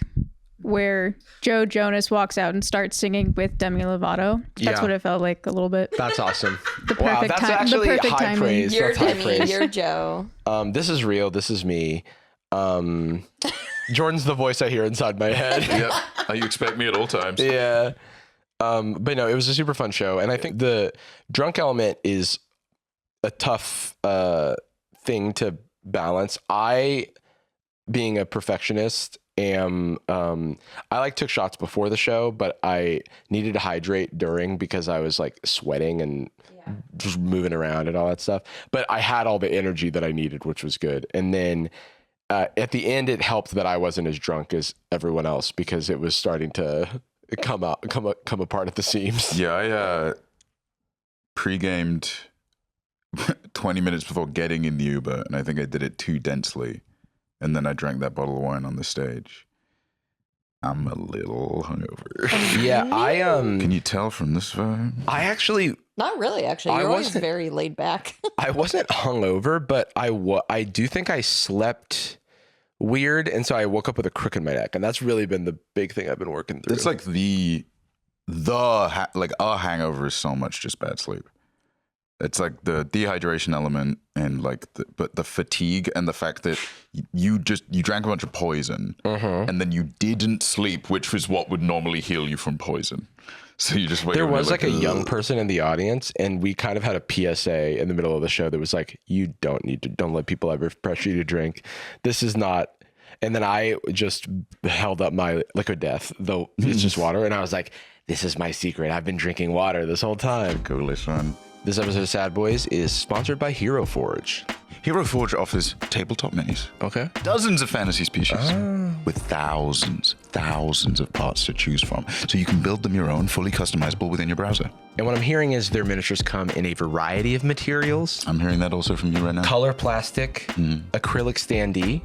S5: where Joe Jonas walks out and starts singing with Demi Lovato. That's what it felt like a little bit.
S1: That's awesome.
S5: Wow,
S1: that's actually high
S5: timing.
S1: praise.
S3: You're
S1: That's high
S3: Demi,
S1: praise.
S3: you're Joe.
S1: This is real. This is me. Jordan's the voice I hear inside my head.
S2: Yep. You expect me at all times.
S1: Yeah. But no, it was a super fun show. And I think the drunk element is a tough thing to balance. Being a perfectionist, I took shots before the show, but I needed to hydrate during because I was like sweating and just moving around and all that stuff. But I had all the energy that I needed, which was good. And then at the end, it helped that I wasn't as drunk as everyone else because it was starting to come apart at the seams.
S2: Yeah, I pre-gamed 20 minutes before getting in the Uber, and I think I did it too densely. And then I drank that bottle of wine on the stage. I'm a little hungover.
S1: Yeah,
S2: Can you tell from this vibe?
S1: I actually...
S3: Not really, actually. You're always very laid back.
S1: I wasn't hungover, but I do think I slept weird, and so I woke up with a crook in my neck, and that's really been the big thing I've been working through.
S2: It's like our hangover is so much just bad sleep. It's like the dehydration element and like but the fatigue and the fact that you drank a bunch of poison and then you didn't sleep, which was what would normally heal you from poison. So you just wake
S1: there
S2: up
S1: was
S2: like
S1: a young person in the audience, and we kind of had a PSA in the middle of the show that was like, you don't let people ever pressure you to drink. This is not And then I just held up my liquid death, though it's just water. And I was like, this is my secret. I've been drinking water this whole time.
S2: Coolest one.
S1: This episode of Sad Boys is sponsored by Hero Forge.
S2: Hero Forge offers tabletop minis.
S1: Okay.
S2: Dozens of fantasy species with thousands of parts to choose from. So you can build them your own, fully customizable within your browser.
S1: And what I'm hearing is their miniatures come in a variety of materials.
S2: I'm hearing that also from you right now.
S1: Color plastic, acrylic standee,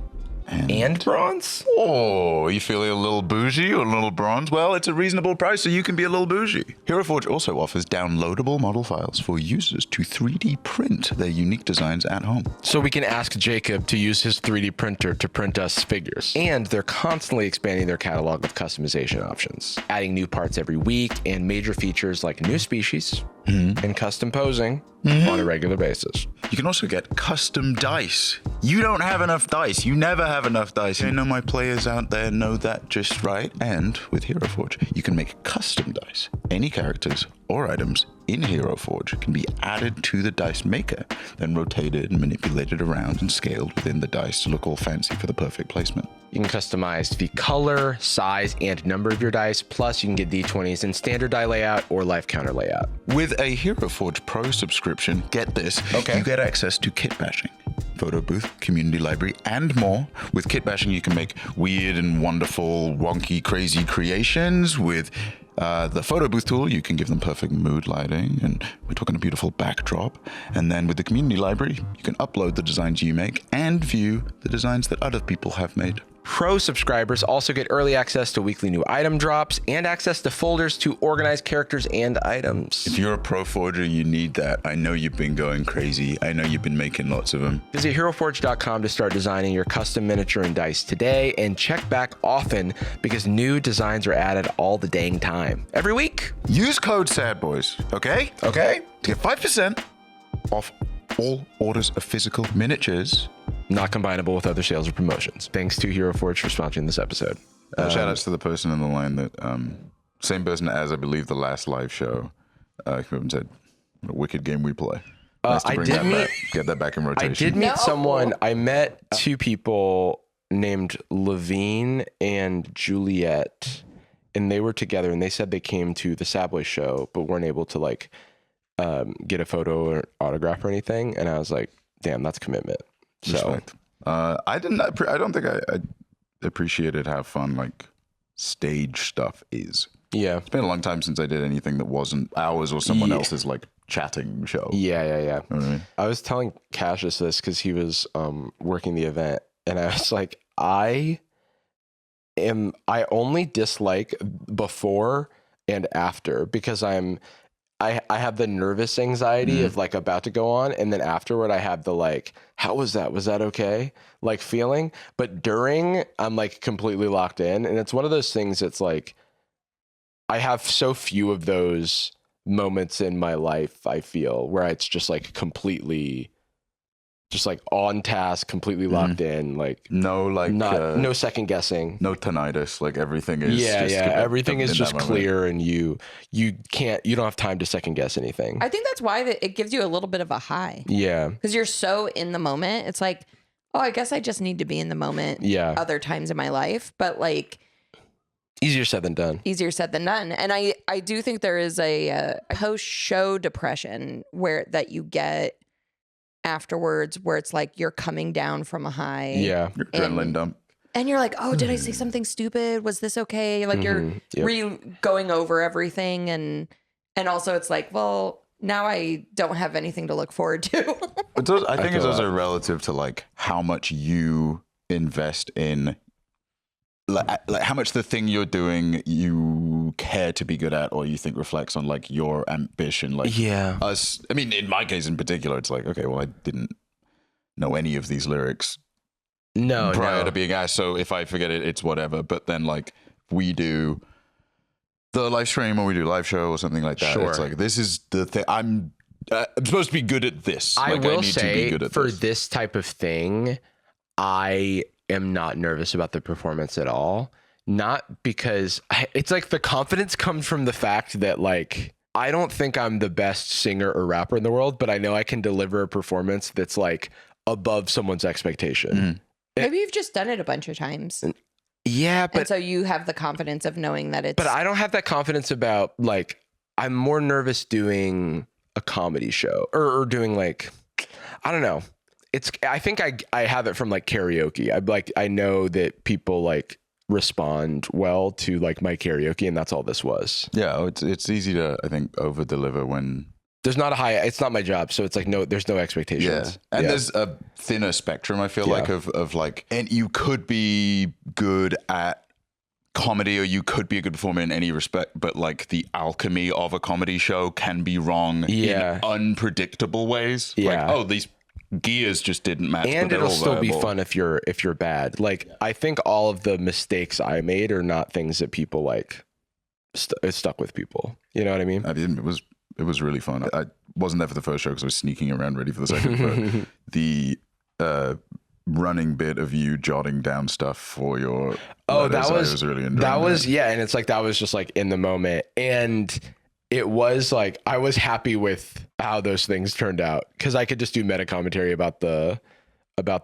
S1: and bronze.
S2: Oh, you feeling a little bougie or a little bronze? Well, it's a reasonable price, so you can be a little bougie. Hero Forge also offers downloadable model files for users to 3D print their unique designs at home.
S1: So we can ask Jacob to use his 3D printer to print us figures. And they're constantly expanding their catalog of customization options, adding new parts every week and major features like new species and custom posing on a regular basis.
S2: You can also get custom dice. You don't have enough dice. You never have enough dice. I know my players out there know that just right. And with Hero Forge, you can make custom dice. Any characters or items in Hero Forge can be added to the dice maker, then rotated and manipulated around and scaled within the dice to look all fancy for the perfect placement.
S1: You can customize the color, size, and number of your dice. Plus, you can get D20s in standard die layout or life counter layout.
S2: With a Hero Forge Pro subscription, get this, you get access to kit bashing, photo booth, community library, and more. With kit bashing, you can make weird and wonderful, wonky, crazy creations. With the photo booth tool, you can give them perfect mood lighting, and we're talking a beautiful backdrop. And then with the community library, you can upload the designs you make and view the designs that other people have made.
S1: Pro subscribers also get early access to weekly new item drops and access to folders to organize characters and items.
S2: If you're a pro forger, you need that. I know you've been going crazy. I know you've been making lots of them.
S1: Visit HeroForge.com to start designing your custom miniature and dice today, and check back often because new designs are added all the dang time. Every week.
S2: Use code SADBOYS, okay?
S1: Okay.
S2: To get 5% off all orders of physical miniatures.
S1: Not combinable with other sales or promotions. Thanks to Hero Forge for sponsoring this episode.
S2: Shout outs to the person in the line that, same person as I believe the last live show, came up and said, "What a wicked game we play." Nice to bring that back. Get that back in rotation.
S1: I did meet someone. I met two people named Levine and Juliet, and they were together, and they said they came to the Sadboy show, but weren't able to like get a photo or autograph or anything. And I was like, damn, that's commitment.
S2: Respect. I don't think I appreciated how fun like stage stuff is.
S1: Yeah.
S2: It's been a long time since I did anything that wasn't ours or someone else's like chatting show.
S1: Yeah.
S2: You know what I mean?
S1: I was telling Cassius this because he was working the event, and I was like, I only dislike before and after because I have the nervous anxiety of like about to go on, and then afterward I have the like, how was that? Was that okay? Like feeling. But during, I'm like completely locked in, and it's one of those things that's like, I have so few of those moments in my life, I feel, where it's just like completely just like on task, completely locked in, like
S2: no, like
S1: no second guessing,
S2: no tinnitus, like everything is
S1: everything is just clear, and you don't have time to second guess anything.
S3: I think that's why it gives you a little bit of a high.
S1: Yeah,
S3: because you're so in the moment. It's like, oh, I guess I just need to be in the moment.
S1: Yeah,
S3: other times in my life, but like
S1: easier said than done.
S3: Easier said than done. And I do think there is a post show depression that you get afterwards, where it's like you're coming down from a high.
S2: Yeah, your adrenaline dump.
S3: And you're like, oh, did I say something stupid? Was this okay? Like you're going over everything, and also it's like, well, now I don't have anything to look forward to.
S2: I think it's also relative to like how much you invest in, like how much the thing you're doing you care to be good at, or you think reflects on like your ambition. Like us, I mean, in my case in particular, it's like, okay, well, I didn't know any of these lyrics prior to being asked, so if I forget it, it's whatever. But then like we do the live stream, or we do live show or something like that, it's like, this is the thing I'm supposed to be good at this.
S1: I
S2: like,
S1: will
S2: I need
S1: say,
S2: to be good at
S1: for this type of thing, I am not nervous about the performance at all. Not because it's like the confidence comes from the fact that like, I don't think I'm the best singer or rapper in the world, but I know I can deliver a performance that's like above someone's expectation.
S3: Maybe you've just done it a bunch of times.
S1: Yeah,
S3: And
S1: but
S3: so you have the confidence of knowing that it's.
S1: but I don't have that confidence about like I'm more nervous doing a comedy show or doing like I don't know. I think I have it from like karaoke. I know that people like respond well to like my karaoke, and that's all this was.
S2: Yeah, it's easy to I think over deliver when
S1: There's not a high. It's not my job, so it's like there's no expectations.
S2: and there's a thinner spectrum. I feel like of like, and you could be good at comedy or you could be a good performer in any respect, but like the alchemy of a comedy show can be wrong in unpredictable ways.
S1: Yeah.
S2: Like, oh, these gears just didn't match.
S1: And
S2: but
S1: it'll
S2: all
S1: still be
S2: viable.
S1: fun if you're bad. Like I think all of the mistakes I made are not things that people like stuck with people. You know what I mean?
S2: I mean, it was really fun. I wasn't there for the first show because I was sneaking around ready for the second. But the running bit of you jotting down stuff for your letters, I was really enjoying
S1: that was and it's like that was just like in the moment, and it was like I was happy with how those things turned out because I could just do meta commentary about the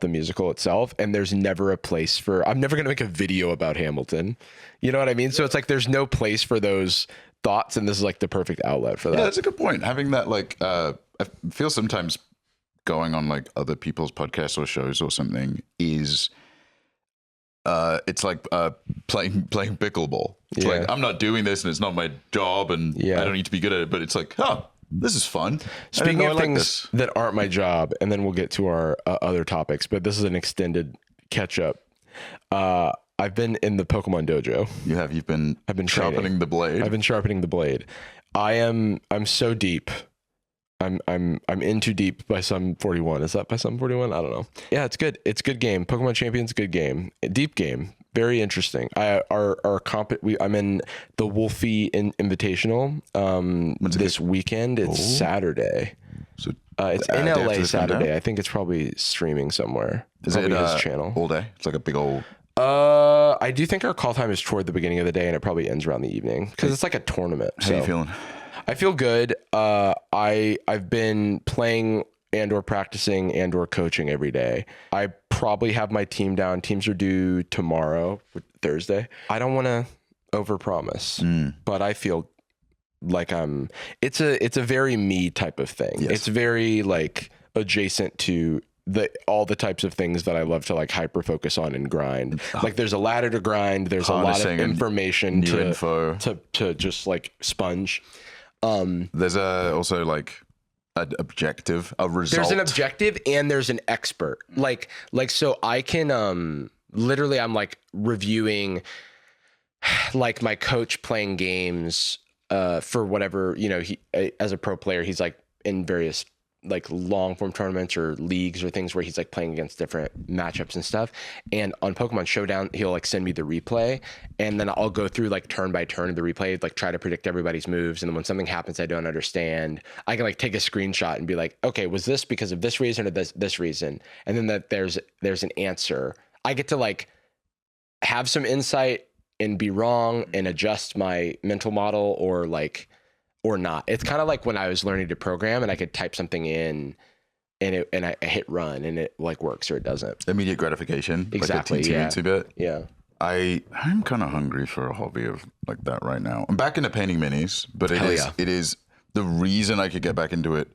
S1: musical itself, and there's never a place for I'm never gonna make a video about Hamilton. You know what I mean? So it's like there's no place for those thoughts, and this is like the perfect outlet for that.
S2: Yeah, that's a good point. Having that like I feel sometimes going on like other people's podcasts or shows or something is it's like playing pickleball. It's like I'm not doing this and it's not my job and I don't need to be good at it, but it's like, oh, this is fun.
S1: Speaking of things that aren't my job, and then we'll get to our other topics, but this is an extended catch up. I've been in the Pokemon dojo.
S2: You've been sharpening
S1: training.
S2: the blade.
S1: I've been sharpening the blade. I'm so deep. I'm in too deep by Sum 41. Is that by Sum 41? I don't know. Yeah, it's good. It's a good game. Pokemon Champion's good game. Deep game. Very interesting. I'm in the Wolfie Invitational this weekend. It's Saturday.
S2: So
S1: it's in LA Saturday. I think it's probably streaming somewhere.
S2: Is
S1: probably
S2: it
S1: his channel
S2: all day? It's like a big old.
S1: I do think our call time is toward the beginning of the day, and it probably ends around the evening because it's like a tournament.
S2: How are you feeling?
S1: I feel good. I've been playing and or practicing and or coaching every day. I probably have my team down. Teams are due tomorrow, Thursday. I don't want to overpromise, but I feel like it's a very me type of thing.
S2: Yes.
S1: It's very like adjacent to all the types of things that I love to like hyper focus on and grind. Like there's a ladder to grind. There's a lot of information to just like sponge.
S2: There's also like an objective, a result.
S1: There's an objective and there's an expert. Like so I can literally I'm like reviewing like my coach playing games for whatever, you know, he as a pro player, he's like in various like long form tournaments or leagues or things where he's like playing against different matchups and stuff. And on Pokemon Showdown, he'll like send me the replay, and then I'll go through like turn by turn of the replay, like try to predict everybody's moves. And then when something happens I don't understand, I can like take a screenshot and be like, okay, was this because of this reason or this reason? And then that there's an answer. I get to like have some insight and be wrong and adjust my mental model or not. It's kind of like when I was learning to program and I could type something in and I hit run and it like works or it doesn't.
S2: Immediate gratification.
S1: Exactly.
S2: Like a teensy bit.
S1: Yeah.
S2: I'm kind of hungry for a hobby of like that right now. I'm back into painting minis, but it is the reason I could get back into it.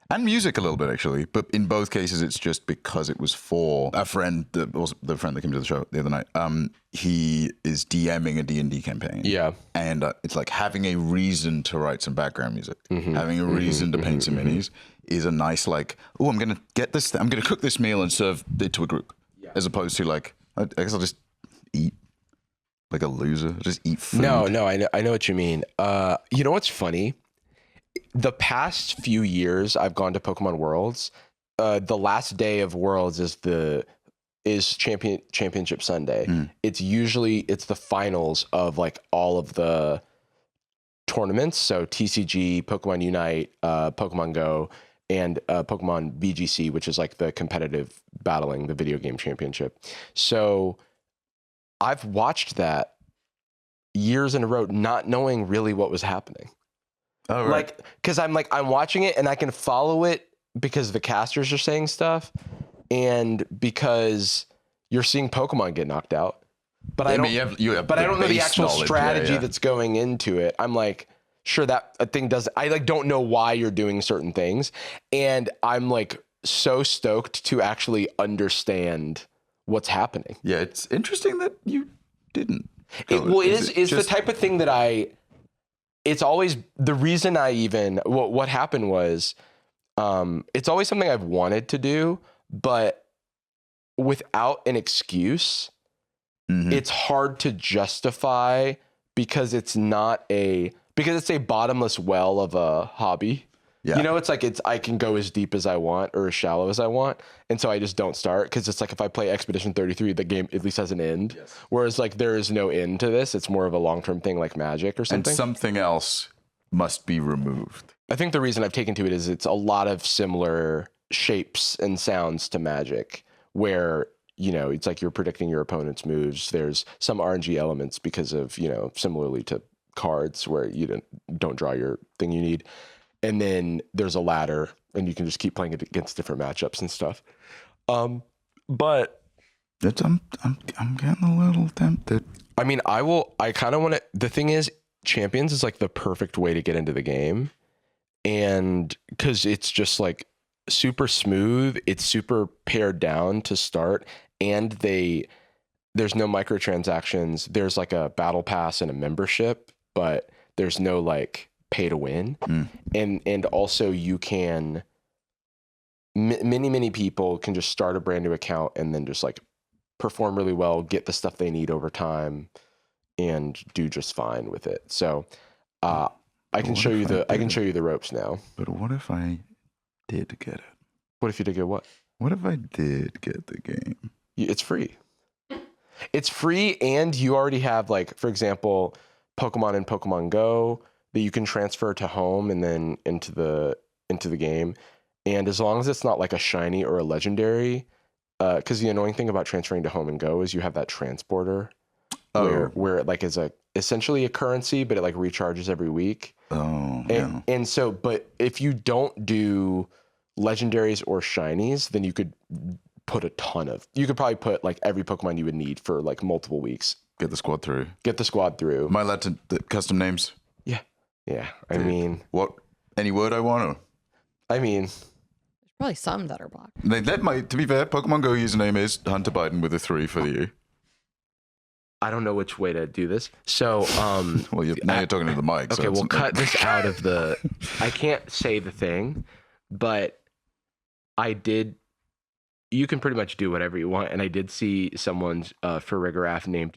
S2: And music a little bit actually, but in both cases it's just because it was for a friend, the friend that came to the show the other night. He is DMing a D&D campaign.
S1: Yeah.
S2: And it's like having a reason to write some background music, having a reason to paint some minis is a nice like, oh, I'm going to get this, I'm going to cook this meal and serve it to a group. Yeah. As opposed to like, I guess I'll just eat like a loser, just eat food.
S1: No, I know what you mean. You know what's funny? The past few years I've gone to Pokemon Worlds. The last day of Worlds is Championship Sunday. It's the finals of like all of the tournaments. So TCG, Pokemon Unite, Pokemon Go, and Pokemon VGC, which is like the competitive battling, the video game championship. So I've watched that years in a row, not knowing really what was happening.
S2: Oh, right.
S1: Like, because I'm watching it and I can follow it because the casters are saying stuff, and because you're seeing Pokemon get knocked out. But
S2: I mean, you have
S1: but I don't know the
S2: base
S1: actual
S2: knowledge.
S1: strategy that's going into it. I'm like, sure, that a thing does. I like don't know why you're doing certain things, and I'm like so stoked to actually understand what's happening.
S2: Yeah, it's interesting that you didn't.
S1: It's the type of thing that it's always the reason I even what happened was it's always something I've wanted to do, but without an excuse, it's hard to justify because it's a bottomless well of a hobby.
S2: Yeah.
S1: You know, it's like I can go as deep as I want or as shallow as I want. And so I just don't start because it's like if I play Expedition 33, the game at least has an end. Yes. Whereas like there is no end to this. It's more of a long-term thing like Magic or something.
S2: And something else must be removed.
S1: I think the reason I've taken to it is it's a lot of similar shapes and sounds to Magic where, you know, it's like you're predicting your opponent's moves. There's some RNG elements because of, you know, similarly to cards where you don't draw your thing you need. And then there's a ladder, and you can just keep playing it against different matchups and stuff. But
S2: I'm getting a little tempted.
S1: I mean, I kind of want to. The thing is, Champions is like the perfect way to get into the game, and because it's just like super smooth, it's super pared down to start, and there's no microtransactions. There's like a battle pass and a membership, but there's no like pay to win. And also you can many people can just start a brand new account and then just like perform really well, get the stuff they need over time and do just fine with it. So I can show you the ropes now.
S2: But what if I did get it?
S1: What if you did get what?
S2: What if I did get the game?
S1: It's free. It's free, and you already have, like, for example, Pokemon and Pokemon Go that you can transfer to home and then into the game. And as long as it's not like a shiny or a legendary, because the annoying thing about transferring to home and Go is you have that transporter where it like is essentially a currency, but it like recharges every week. And so, but if you don't do legendaries or shinies, then you could put you could probably put like every Pokemon you would need for like multiple weeks.
S2: Get the squad through.
S1: Am
S2: I allowed to custom names?
S1: Yeah. I mean,
S2: what? Any word I want? Or?
S1: I mean,
S3: There's probably some that are blocked.
S2: To be fair, Pokemon Go username is Hunter Biden with a 3 for you.
S1: I don't know which way to do this. So,
S2: well, now you're talking to the mic.
S1: Okay,
S2: so
S1: we'll cut this out of the. I can't say the thing, but I did. You can pretty much do whatever you want, and I did see someone's Farigiraf named.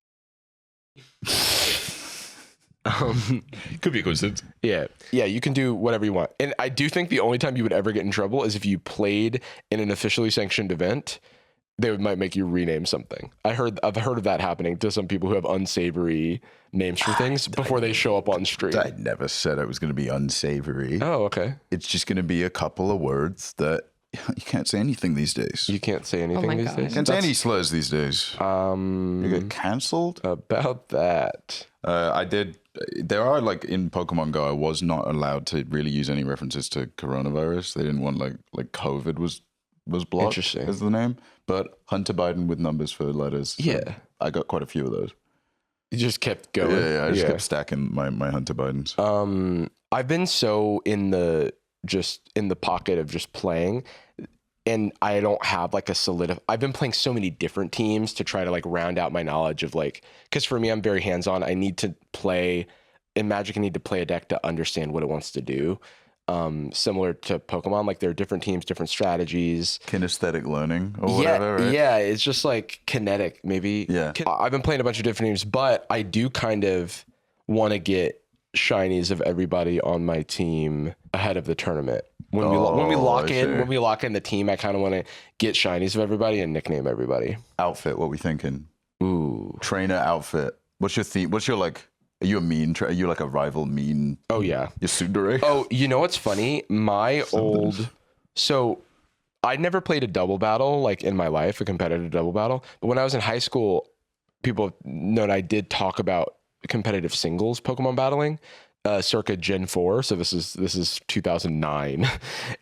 S2: Could be a coincidence.
S1: Yeah, you can do whatever you want, and I do think the only time you would ever get in trouble is if you played in an officially sanctioned event. They might make you rename something. I've heard of that happening to some people who have unsavory names for things before they show up on stream.
S2: I never said it was going to be unsavory.
S1: Oh, okay.
S2: It's just going to be a couple of words that you can't say anything these days.
S1: You can't say anything these days?
S2: You can't say any slurs these days. You get cancelled?
S1: About that.
S2: I did. There are like in Pokemon Go, I was not allowed to really use any references to coronavirus. They didn't want like COVID was blocked as the name, but Hunter Biden with numbers for letters. So
S1: yeah.
S2: I got quite a few of those.
S1: You just kept going.
S2: Yeah, I just kept stacking my Hunter Bidens.
S1: I've been so in the pocket of just playing, and I don't have like I've been playing so many different teams to try to like round out my knowledge of like, because for me, I'm very hands-on. I need to play in Magic. I need to play a deck to understand what it wants to do. Similar to Pokemon, like there are different teams, different strategies.
S2: Kinesthetic learning or whatever, right?
S1: Yeah, it's just like kinetic, maybe.
S2: Yeah.
S1: I've been playing a bunch of different teams, but I do kind of want to get shinies of everybody on my team ahead of the tournament. When we lock in the team, I kind of want to get shinies of everybody and nickname everybody.
S2: Outfit, what we thinking?
S1: Ooh.
S2: Trainer outfit. What's your theme? What's your like? Are you a mean? Are you like a rival mean?
S1: Oh yeah.
S2: You're tsundere?
S1: Oh, you know what's funny? So I never played a double battle like in my life, a competitive double battle. But when I was in high school, people have known I did talk about competitive singles Pokemon battling, circa Gen 4. So this is 2009,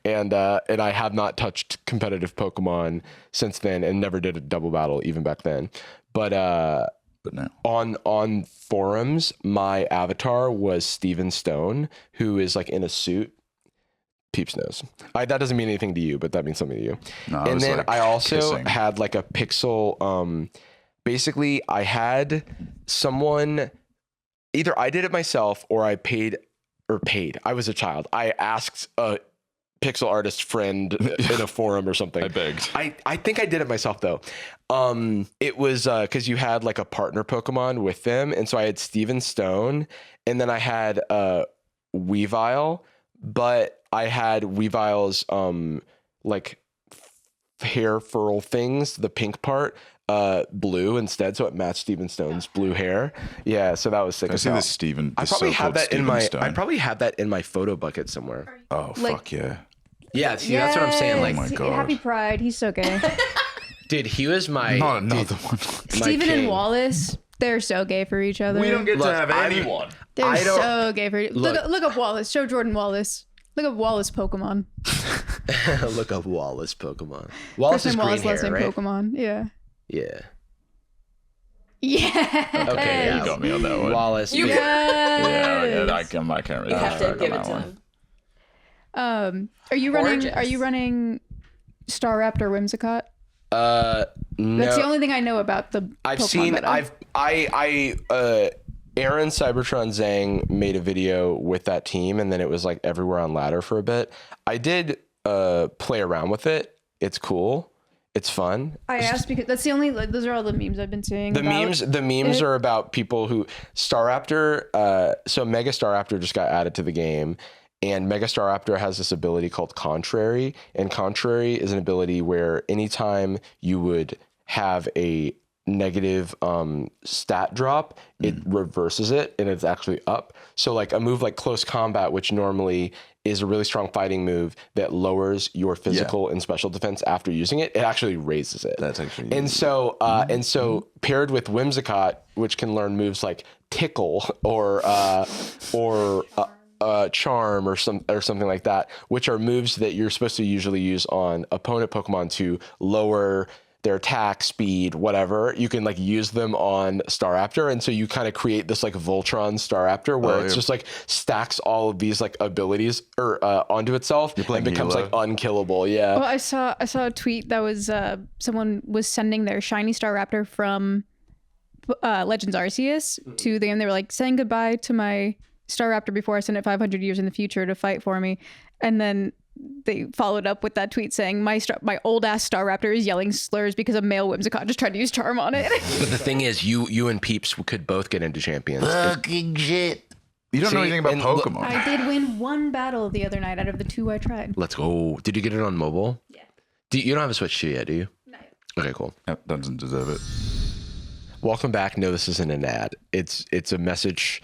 S1: and I have not touched competitive Pokemon since then, and never did a double battle even back then. But
S2: no.
S1: on forums, my avatar was Steven Stone, who is like in a suit. Peeps knows. That doesn't mean anything to you, but that means something to you.
S2: No,
S1: and then
S2: like
S1: I also
S2: kissing.
S1: had like a pixel. Basically, I had someone, either I did it myself or I paid. I was a child. I asked a pixel artist friend in a forum or something.
S2: I begged.
S1: I think I did it myself though. It was because you had like a partner Pokemon with them, and so I had Steven Stone, and then I had Weavile, but I had Weavile's like hair furl things, the pink part, blue instead, so it matched Steven Stone's blue hair. Yeah, so that was sick.
S2: I
S1: as
S2: see
S1: hell.
S2: this Steven.
S1: I
S2: this
S1: probably
S2: so-called
S1: have that in
S2: Steven
S1: my.
S2: Stone.
S1: I probably have that in my photo bucket somewhere.
S2: Oh
S5: Like-
S2: fuck yeah!
S1: Yeah, see, that's what I'm saying. Like,
S2: Oh my God.
S5: Happy Pride. He's so gay.
S1: dude, he was my.
S2: Not another one.
S5: Steven and Wallace, they're so gay for each other.
S2: We don't get
S1: Look,
S2: to have
S1: I'm-
S2: anyone.
S5: They're
S1: I don't-
S5: so gay for look up Wallace. Show Jordan Wallace. Look up Wallace Pokemon.
S1: Look up Wallace Pokemon. Wallace
S5: First
S1: is
S5: name
S1: green
S5: Wallace, last
S1: hair,
S5: name
S1: right?
S5: Pokemon. Yeah.
S1: Yeah.
S5: Yeah.
S1: Okay, yeah.
S2: You got me on that one.
S1: Wallace.
S3: You
S2: Yeah, I can't really.
S3: You have to
S2: back
S3: give
S2: on
S3: it to
S2: that
S3: him.
S5: Are you running Staraptor Whimsicott?
S1: No.
S5: That's the only thing I know about the
S1: I've
S5: Pokemon
S1: seen.
S5: meta.
S1: Aaron Cybertron Zhang made a video with that team, and then it was like everywhere on ladder for a bit. I did play around with it. It's cool. It's fun.
S5: I asked because that's the only. Those are all the memes I've been seeing.
S1: The
S5: about
S1: memes
S5: it.
S1: are about people who Staraptor. So Mega Staraptor just got added to the game, and Mega Staraptor has this ability called Contrary, and Contrary is an ability where anytime you would have a negative stat drop, it reverses it and it's actually up. So like a move like Close Combat, which normally is a really strong fighting move that lowers your physical and special defense after using it, it actually raises it.
S2: That's actually
S1: and so paired with Whimsicott, which can learn moves like Tickle or Charm or something like that, which are moves that you're supposed to usually use on opponent Pokemon to lower their attack speed, whatever. You can like use them on Staraptor, and so you kind of create this like Voltron Staraptor where it's just like stacks all of these like abilities or onto itself and becomes
S2: Milo.
S1: like unkillable. Yeah.
S5: Well, I saw a tweet that was someone was sending their shiny Staraptor from Legends Arceus to them. They were like saying goodbye to my Staraptor before I send it 500 years in the future to fight for me, and then they followed up with that tweet saying my old ass Staraptor is yelling slurs because a male Whimsicott just tried to use Charm on it.
S1: But the thing is, you and Peeps could both get into champions.
S2: Fucking shit. You don't know
S1: See,
S2: anything about
S1: and
S2: Pokemon.
S5: I did win one battle the other night out of the 2 I tried.
S1: Let's go. Did you get it on mobile? Yeah. You don't have a Switch 2 yet, do you?
S5: No.
S1: Okay, cool.
S2: That doesn't deserve it.
S1: Welcome back. No, this isn't an ad. It's a message.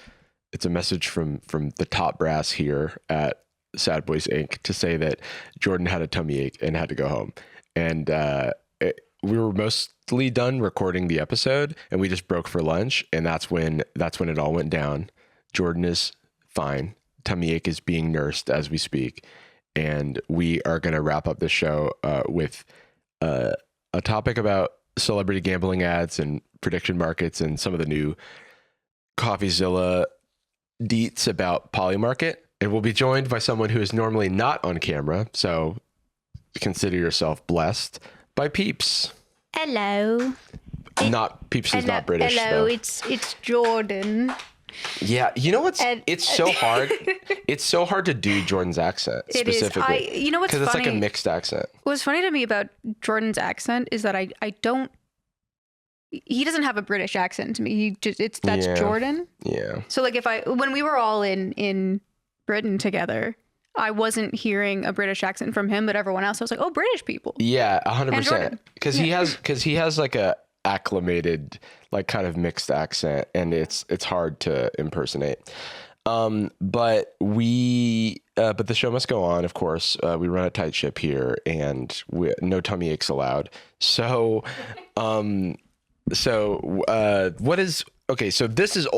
S1: It's a message from the top brass here at Sad Boys Inc. to say that Jordan had a tummy ache and had to go home. And we were mostly done recording the episode, and we just broke for lunch, and that's when it all went down. Jordan is fine. Tummy ache is being nursed as we speak, and we are going to wrap up the show with a topic about celebrity gambling ads and prediction markets and some of the new CoffeeZilla deets about Polymarket. And we'll be joined by someone who is normally not on camera, so consider yourself blessed, by Peeps.
S7: Hello.
S1: Not Peeps is not British.
S7: Hello,
S1: though.
S7: it's Jordan.
S1: Yeah, you know what's?
S7: And-
S1: It's so hard. It's so hard to do Jordan's accent
S7: It is.
S1: specifically.
S7: You know what's
S1: Because it's
S7: funny?
S1: like a mixed accent.
S7: What's funny to me about Jordan's accent is that I don't. He doesn't have a British accent to me. That's
S1: Yeah.
S7: Jordan.
S1: Yeah.
S7: So like when we were all in Britain together, I wasn't hearing a British accent from him, but everyone else I was like, oh, British people.
S1: Yeah,
S7: And
S1: 100%.
S7: Jordan.
S1: Because he has like a acclimated, like kind of mixed accent, and it's hard to impersonate. But the show must go on. Of course, we run a tight ship here, and no tummy aches allowed. So, what is okay? So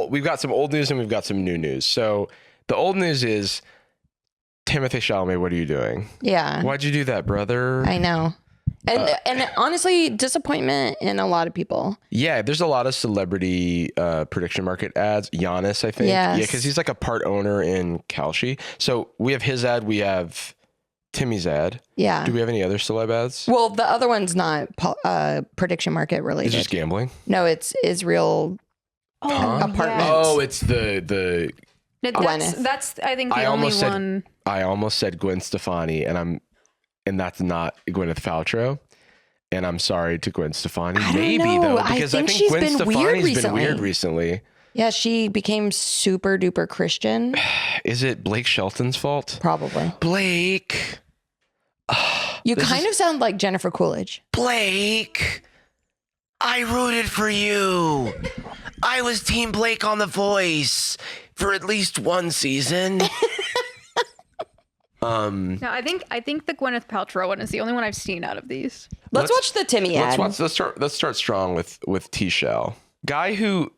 S1: we've got some old news and we've got some new news. So the old news is Timothée Chalamet, what are you doing?
S3: Yeah.
S1: Why'd you do that, brother?
S3: I know. And honestly, disappointment in a lot of people.
S1: Yeah, there's a lot of celebrity prediction market ads. Giannis, I think.
S3: Yes.
S1: Yeah, because he's like a part owner in Kalshi. So we have his ad. We have Timmy's ad.
S3: Yeah.
S1: Do we have any other celeb ads?
S3: Well, the other one's not prediction market related.
S1: It's just gambling.
S3: No, it's Israel apartments.
S1: Oh, it's the.
S7: That's I think the only one.
S1: I almost said Gwen Stefani, and that's not Gwyneth Paltrow. And I'm sorry to Gwen Stefani. Maybe though, because I think
S3: she's
S1: Gwen
S3: been weird
S1: Stefani's been weird recently.
S3: Yeah, she became super duper Christian.
S1: Is it Blake Shelton's fault?
S3: Probably.
S1: Blake.
S3: You kind of sound like Jennifer Coolidge.
S1: Blake, I rooted for you. I was Team Blake on The Voice for at least one season.
S7: No, I think the Gwyneth Paltrow one is the only one I've seen out of these.
S3: Let's watch the Timmy ad.
S1: Let's start strong with T-Shell. Guy who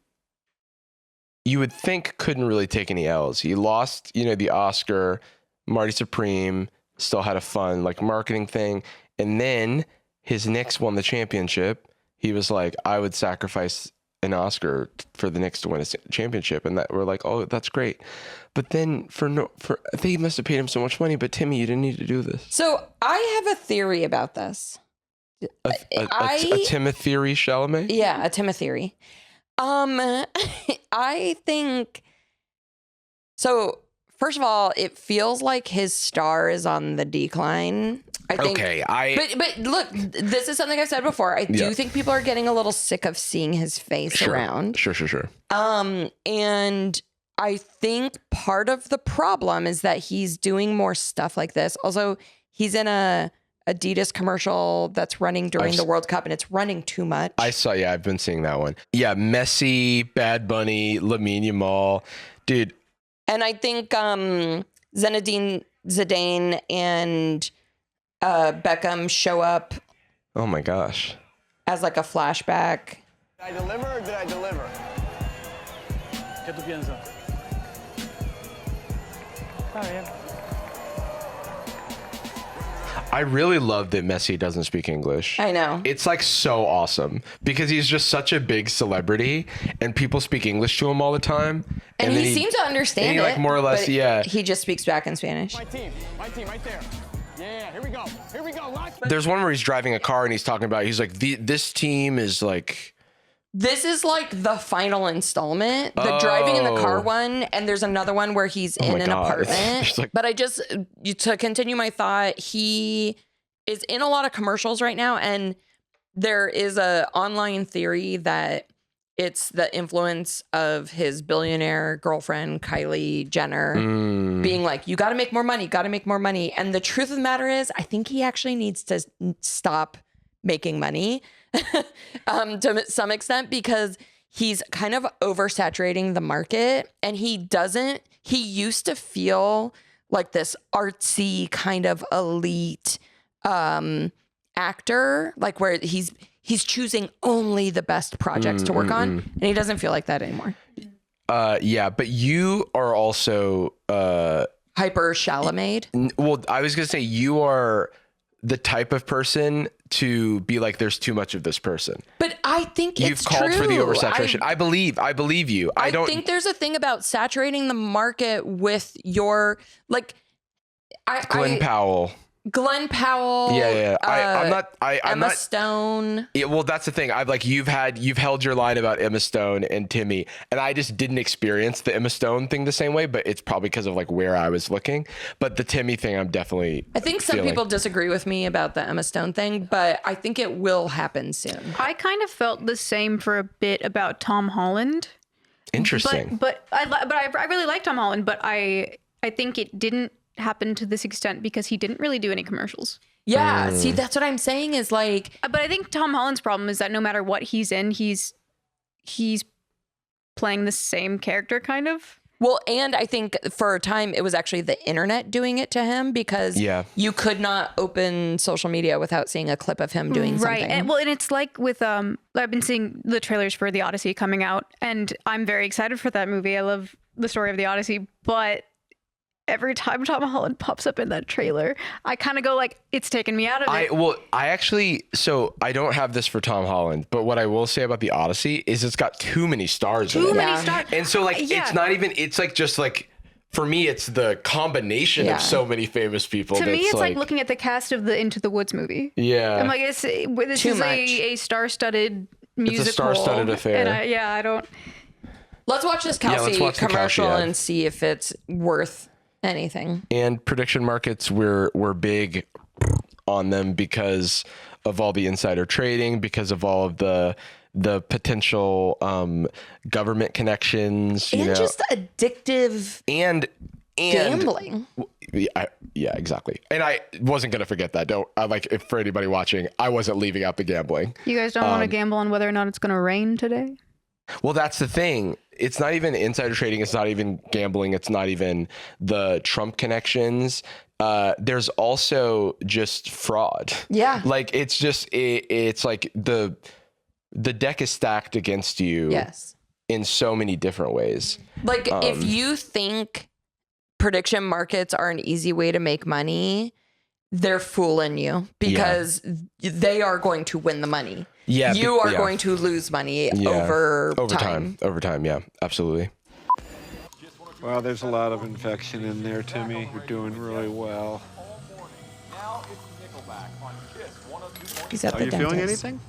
S1: you would think couldn't really take any L's. He lost, the Oscar, Marty Supreme, still had a fun marketing thing. And then his Knicks won the championship. He was like, I would sacrifice an Oscar for the Knicks to win a championship. And that we're like, oh, that's great. But then they must have paid him so much money. But Timmy, you didn't need to do this.
S3: So I have a theory about this.
S1: A Timothy Chalamet?
S3: Yeah, a Timothy. I think so. First of all, it feels like his star is on the decline. I think. Okay, but look, this is something I've said before. I do think people are getting a little sick of seeing his face around.
S1: Sure.
S3: And I think part of the problem is that he's doing more stuff like this. Also, he's in a Adidas commercial that's running during the World Cup, and it's running too much.
S1: I've been seeing that one. Yeah, Messi, Bad Bunny, Lamine Yamal, dude.
S3: And I think Zinedine Zidane and Beckham show up.
S1: Oh my gosh.
S3: As a flashback.
S8: Did I deliver or did I deliver? ¿Qué tú piensas? Está bien.
S1: I really love that Messi doesn't speak English.
S3: I know.
S1: It's so awesome because he's just such a big celebrity and people speak English to him all the time.
S3: And he seems to understand it.
S1: More or less, yeah.
S3: He just speaks back in Spanish.
S8: My team right there. Yeah, here we go.
S1: There's one where he's driving a car and he's talking about, he's like, this team is
S3: This is the final installment, the driving in the car one, and there's another one where he's in an apartment. But to continue my thought, he is in a lot of commercials right now, and there is a online theory that it's the influence of his billionaire girlfriend, Kylie Jenner, being like, you got to make more money. And the truth of the matter is, I think he actually needs to stop making money. To some extent, because he's kind of oversaturating the market, and he used to feel like this artsy kind of elite actor, where he's choosing only the best projects to work on, and he doesn't feel like that anymore.
S1: Yeah, but you are also
S3: hyper Chalamet.
S1: Well, I was gonna say you are the type of person to be like, there's too much of this person.
S3: But I think
S1: you've called for the oversaturation. I believe you. I think
S3: there's a thing about saturating the market with your Glenn Powell.
S1: Yeah. I'm not.
S3: Emma Stone.
S1: Yeah, well, that's the thing. You've held your line about Emma Stone and Timmy, and I just didn't experience the Emma Stone thing the same way. But it's probably because of where I was looking. But the Timmy thing, I think some
S3: people disagree with me about the Emma Stone thing, but I think it will happen soon.
S7: I kind of felt the same for a bit about Tom Holland.
S1: Interesting.
S7: But I really like Tom Holland, but I think it didn't happen to this extent because he didn't really do any commercials.
S3: Yeah, see, that's what I'm saying is
S7: but I think Tom Holland's problem is that no matter what he's in, he's playing the same character kind of.
S3: Well, and I think for a time it was actually the internet doing it to him because you could not open social media without seeing a clip of him doing something.
S7: Right. And it's like with I've been seeing the trailers for The Odyssey coming out, and I'm very excited for that movie. I love the story of The Odyssey, but every time Tom Holland pops up in that trailer, I kind of go like, it's taken me out of it.
S1: I don't have this for Tom Holland, but what I will say about the Odyssey is it's got too many stars in it.
S7: Too many stars.
S1: And so like,
S7: Yeah.
S1: it's not even, it's like, just like, for me, it's the combination of so many famous people.
S7: To me, it's like looking at the cast of the Into the Woods movie.
S1: Yeah.
S7: I'm like, this is a star-studded musical.
S1: It's a star-studded affair.
S7: And I don't.
S3: Let's watch this
S1: let's
S3: Kelsey
S1: watch the
S3: commercial
S1: Kelsey ad.
S3: and see if it's worth anything.
S1: And prediction markets, we're big on them because of all the insider trading, because of all of the potential government connections,
S3: And just addictive
S1: and
S3: gambling.
S1: Yeah, exactly. And I wasn't gonna forget that. If for anybody watching, I wasn't leaving out the gambling.
S7: You guys don't want to gamble on whether or not it's going to rain today?
S1: Well, that's the thing. It's not even insider trading. It's not even gambling. It's not even the Trump connections. There's also just fraud.
S3: Yeah.
S1: Like it's just it's like the deck is stacked against you.
S3: Yes.
S1: In so many different ways.
S3: Like if you think prediction markets are an easy way to make money, they're fooling you because they are going to win the money.
S1: Yeah.
S3: You are going to lose money over time.
S1: Over time, yeah, absolutely.
S9: Well, there's a lot of infection in there, Timmy. You're doing really well.
S3: He's at
S9: Are
S3: the
S9: you
S3: dentist.
S9: feeling anything?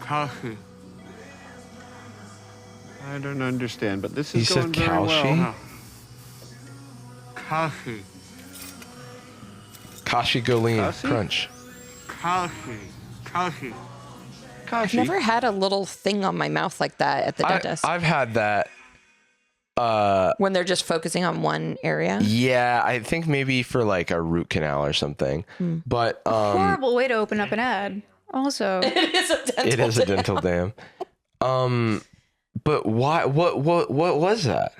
S9: Coffee. I don't understand, but this is
S1: He
S9: going
S1: said
S9: very well.
S1: Kalshi?
S9: Huh? Coffee.
S1: Kashi Golean
S9: Kashi?
S1: Crunch.
S9: Coffee. Coffee.
S3: I've
S9: Coffee.
S3: never had a little thing on my mouth like that at the dentist.
S1: I've had that.
S3: When they're just focusing on one area.
S1: Yeah, I think maybe for like a root canal or something. But
S7: Horrible way to open up an ad. Also,
S3: It is a dental.
S1: it is a dental dam. But why? What was that?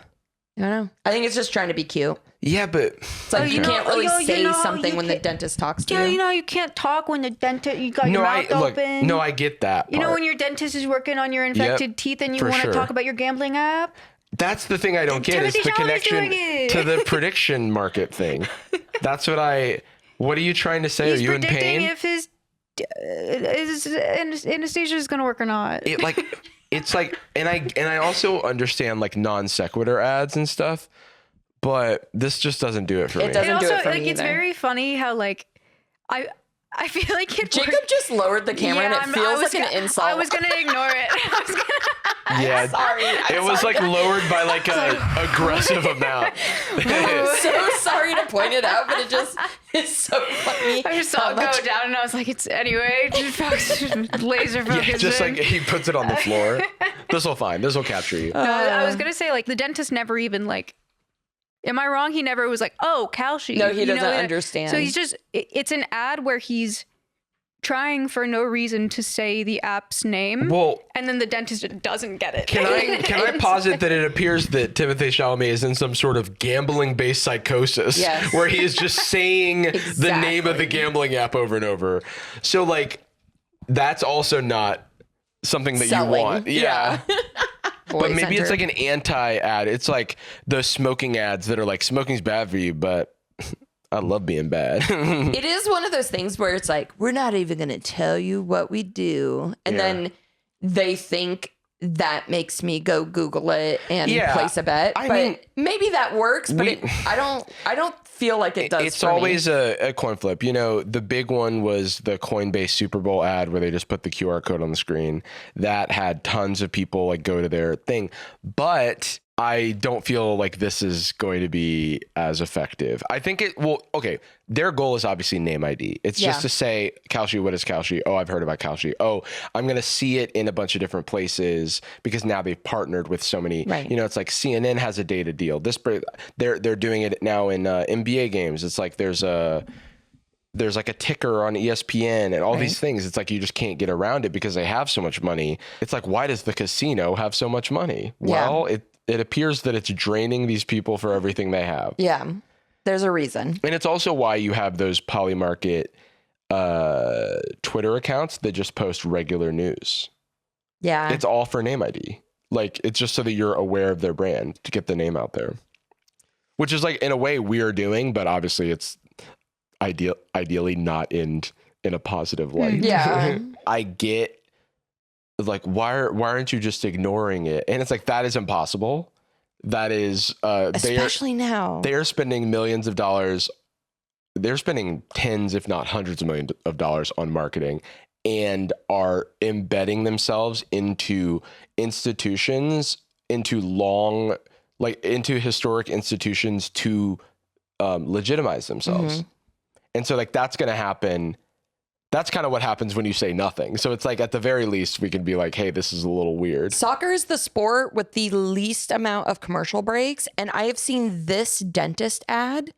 S3: I don't know. I think it's just trying to be cute.
S1: Yeah, but
S3: It's like you
S7: know-
S3: can't really
S7: you
S3: say
S7: know,
S3: something
S7: you
S3: when the
S7: can't-
S3: dentist talks to
S7: yeah,
S3: you.
S7: you know, you can't talk when the dentist, you got your
S1: no,
S7: mouth open.
S1: No, I get that.
S7: You know,
S1: part.
S7: when your dentist is working on your infected teeth and you
S1: for
S7: want to
S1: sure.
S7: talk about your gambling app?
S1: That's the thing I don't get is
S7: Timothy
S1: the
S7: Chalamet's
S1: connection
S7: doing it.
S1: to the prediction market thing. That's what are you trying to say?
S7: He's
S1: Are you in
S7: predicting
S1: pain?
S7: if his anesthesia is going to work or not.
S1: It's like, and I also understand like non sequitur ads and stuff, but this just doesn't do it for me.
S3: It doesn't
S7: And
S3: do
S7: also,
S3: it for
S7: like,
S3: me
S7: it's
S3: either.
S7: very funny how, like, I feel like it
S3: Jacob
S7: worked.
S3: just lowered the camera and it feels like an insult.
S7: I was going to ignore it. I was gonna,
S1: Yeah,
S3: sorry.
S1: it was like lowered by like a aggressive amount.
S3: I'm so sorry to point it out, but it's so funny.
S7: I just saw it go down and I was like, it's anyway, just laser focus.
S1: Yeah, just like he puts it on the floor. This will fine. This will capture you.
S7: No, I was gonna say, like, the dentist never even, like, am I wrong? He never was like, oh, Kalshi.
S3: No, he
S7: You know,
S3: doesn't understand.
S7: So he's just, it's an ad where he's trying for no reason to say the app's name.
S1: Well,
S7: and then the dentist doesn't get it.
S1: can I posit that it appears that Timothée Chalamet is in some sort of gambling-based psychosis,
S3: Yes.
S1: where he is just saying the name of the
S3: Exactly.
S1: gambling app over and over. So like, that's also not something that
S3: Selling.
S1: you want. Yeah. But maybe it's like an anti-ad. It's like the smoking ads that are like, smoking's bad for you, but I love being bad.
S3: It is one of those things where it's like, we're not even going to tell you what we do. And then they think that makes me go Google it and place a bet.
S1: I
S3: but
S1: mean,
S3: maybe that works, but I don't feel like it does.
S1: It's
S3: for
S1: always
S3: me.
S1: a coin flip. You know, the big one was the Coinbase Super Bowl ad where they just put the QR code on the screen. That had tons of people like go to their thing. But I don't feel like this is going to be as effective. I think their goal is obviously name ID. It's just to say, Kalshi, what is Kalshi? Oh, I've heard about Kalshi. Oh, I'm going to see it in a bunch of different places because now they've partnered with so many,
S3: Right.
S1: you know, it's like CNN has a data deal. They're doing it now in NBA games. It's like there's like a ticker on ESPN and all these things. It's like you just can't get around it because they have so much money. It's like, why does the casino have so much money? Well, it appears that it's draining these people for everything they have.
S3: Yeah, there's a reason.
S1: And it's also why you have those Polymarket Twitter accounts that just post regular news.
S3: Yeah.
S1: It's all for name ID. Like, it's just so that you're aware of their brand to get the name out there. which is like in a way we're doing, but obviously it's ideally not in a positive light.
S3: Yeah.
S1: I get like, why aren't you just ignoring it? And it's like, that is impossible. That is,
S3: Especially now.
S1: they are spending millions of dollars. They're spending tens, if not hundreds of millions of dollars on marketing, and are embedding themselves into institutions, into historic institutions to legitimize themselves. And so like, that's going to happen. That's kind of what happens when you say nothing. So it's like, at the very least, we can be like, hey, this is a little weird.
S3: Soccer is the sport with the least amount of commercial breaks. And I have seen this dentist ad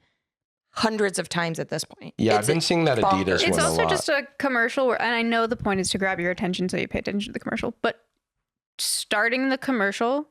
S3: hundreds of times at this point.
S1: Yeah, I've been seeing that Adidas
S7: It's
S1: one
S7: also
S1: a lot.
S7: just a commercial where, and I know the point is to grab your attention so you pay attention to the commercial, but starting the commercial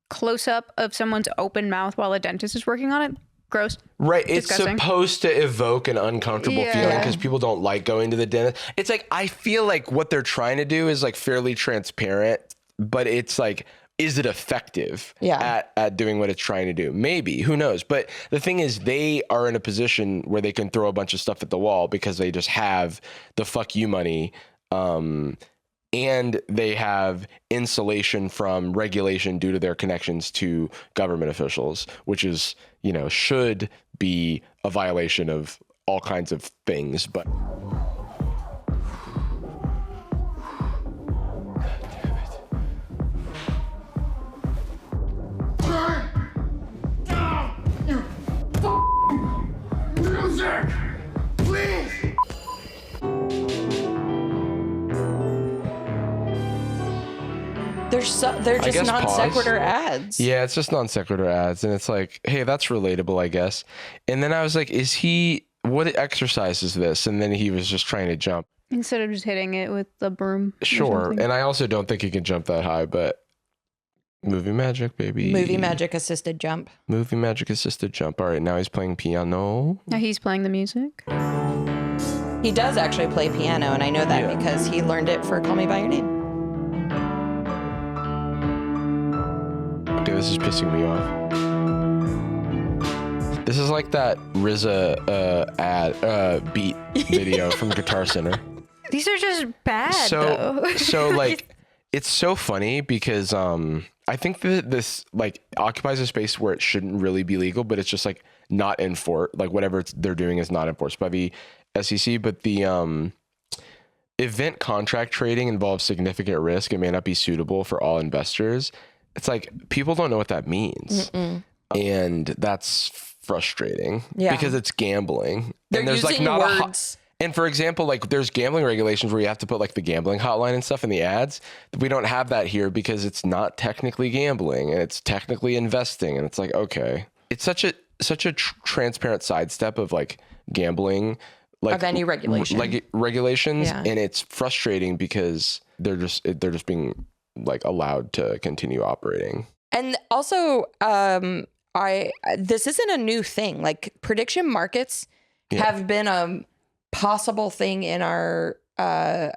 S7: close up of someone's open mouth while a dentist is working on it, gross.
S1: Right. It's
S7: Disgusting.
S1: supposed to evoke an uncomfortable feeling because people don't like going to the dentist. It's like, I feel like what they're trying to do is like fairly transparent, but it's like, is it effective at doing what it's trying to do? Maybe, who knows? But the thing is, they are in a position where they can throw a bunch of stuff at the wall because they just have the fuck you money. And they have insulation from regulation due to their connections to government officials, which is, you know, should be a violation of all kinds of things. But
S3: they're just
S1: guess
S3: non
S1: pause.
S3: sequitur ads.
S1: yeah, it's just non sequitur ads. And it's like, hey, that's relatable, I guess. And then I was like, what exercise is this? And then he was just trying to jump.
S7: Instead of just hitting it with the broom. or
S1: Sure.
S7: something.
S1: And I also don't think he can jump that high, but movie magic, baby.
S3: Movie magic assisted jump.
S1: Movie magic assisted jump. All right, now he's playing piano.
S7: Now he's playing the music.
S3: He does actually play piano, and I know that because he learned it for Call Me By Your Name.
S1: Okay, this is pissing me off. This is like that RZA beat video from Guitar Center.
S7: These are just bad, though.
S1: So like, it's so funny because I think that this like occupies a space where it shouldn't really be legal, but it's just like not enforced. Like whatever they're doing is not enforced by the SEC. But the event contract trading involves significant risk and may not be suitable for all investors. It's like people don't know what that means, and that's frustrating because it's gambling.
S3: They're
S1: and there's
S3: using
S1: like not
S3: words.
S1: And for example, like there's gambling regulations where you have to put like the gambling hotline and stuff in the ads. We don't have that here because it's not technically gambling and it's technically investing. And it's like, okay, it's such a transparent sidestep of like gambling, like
S3: of any regulation,
S1: regulations. And it's frustrating because they're just being like allowed to continue operating.
S3: And also, this isn't a new thing. Like prediction markets have been a possible thing in our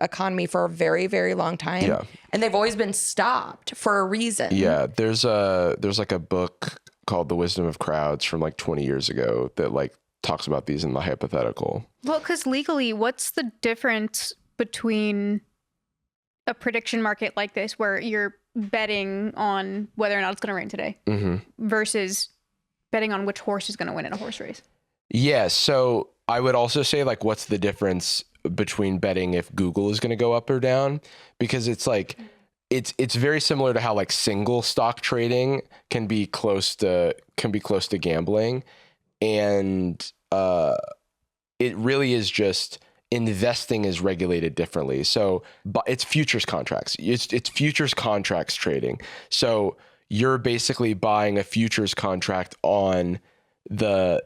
S3: economy for a very, very long time, and they've always been stopped for a reason.
S1: Yeah, there's like a book called The Wisdom of Crowds from like 20 years ago that like talks about these in the hypothetical.
S7: Well, because legally, what's the difference between a prediction market like this where you're betting on whether or not it's going to rain today versus betting on which horse is going to win in a horse race?
S1: Yeah, so I would also say like, what's the difference between betting if Google is going to go up or down? Because it's like, it's very similar to how like single stock trading can be close to gambling, and it really is just investing is regulated differently. So, but it's futures contracts. It's futures contracts trading. So you're basically buying a futures contract on the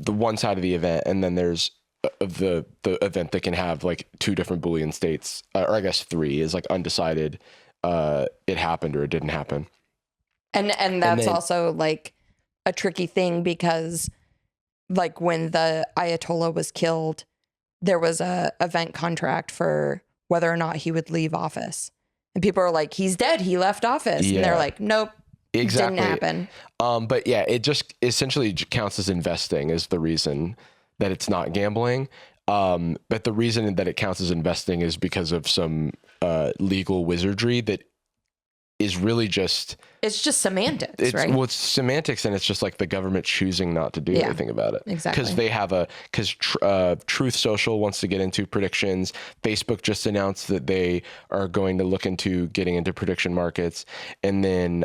S1: one side of the event, and then there's the event that can have like two different Boolean states, or I guess three, is like undecided. It happened or it didn't happen.
S3: And that's also like a tricky thing because like when the Ayatollah was killed, there was a event contract for whether or not he would leave office. And people are like, he's dead. He left office.
S1: Yeah.
S3: And they're like, nope,
S1: Exactly.
S3: Didn't happen.
S1: But yeah, it just essentially counts as investing is the reason that it's not gambling. But the reason that it counts as investing is because of some legal wizardry that is really just...
S3: It's just semantics, right?
S1: Well, it's semantics, and it's just like the government choosing not to do anything about it.
S3: Exactly.
S1: Because they have Truth Social wants to get into predictions. Facebook just announced that they are going to look into getting into prediction markets, and then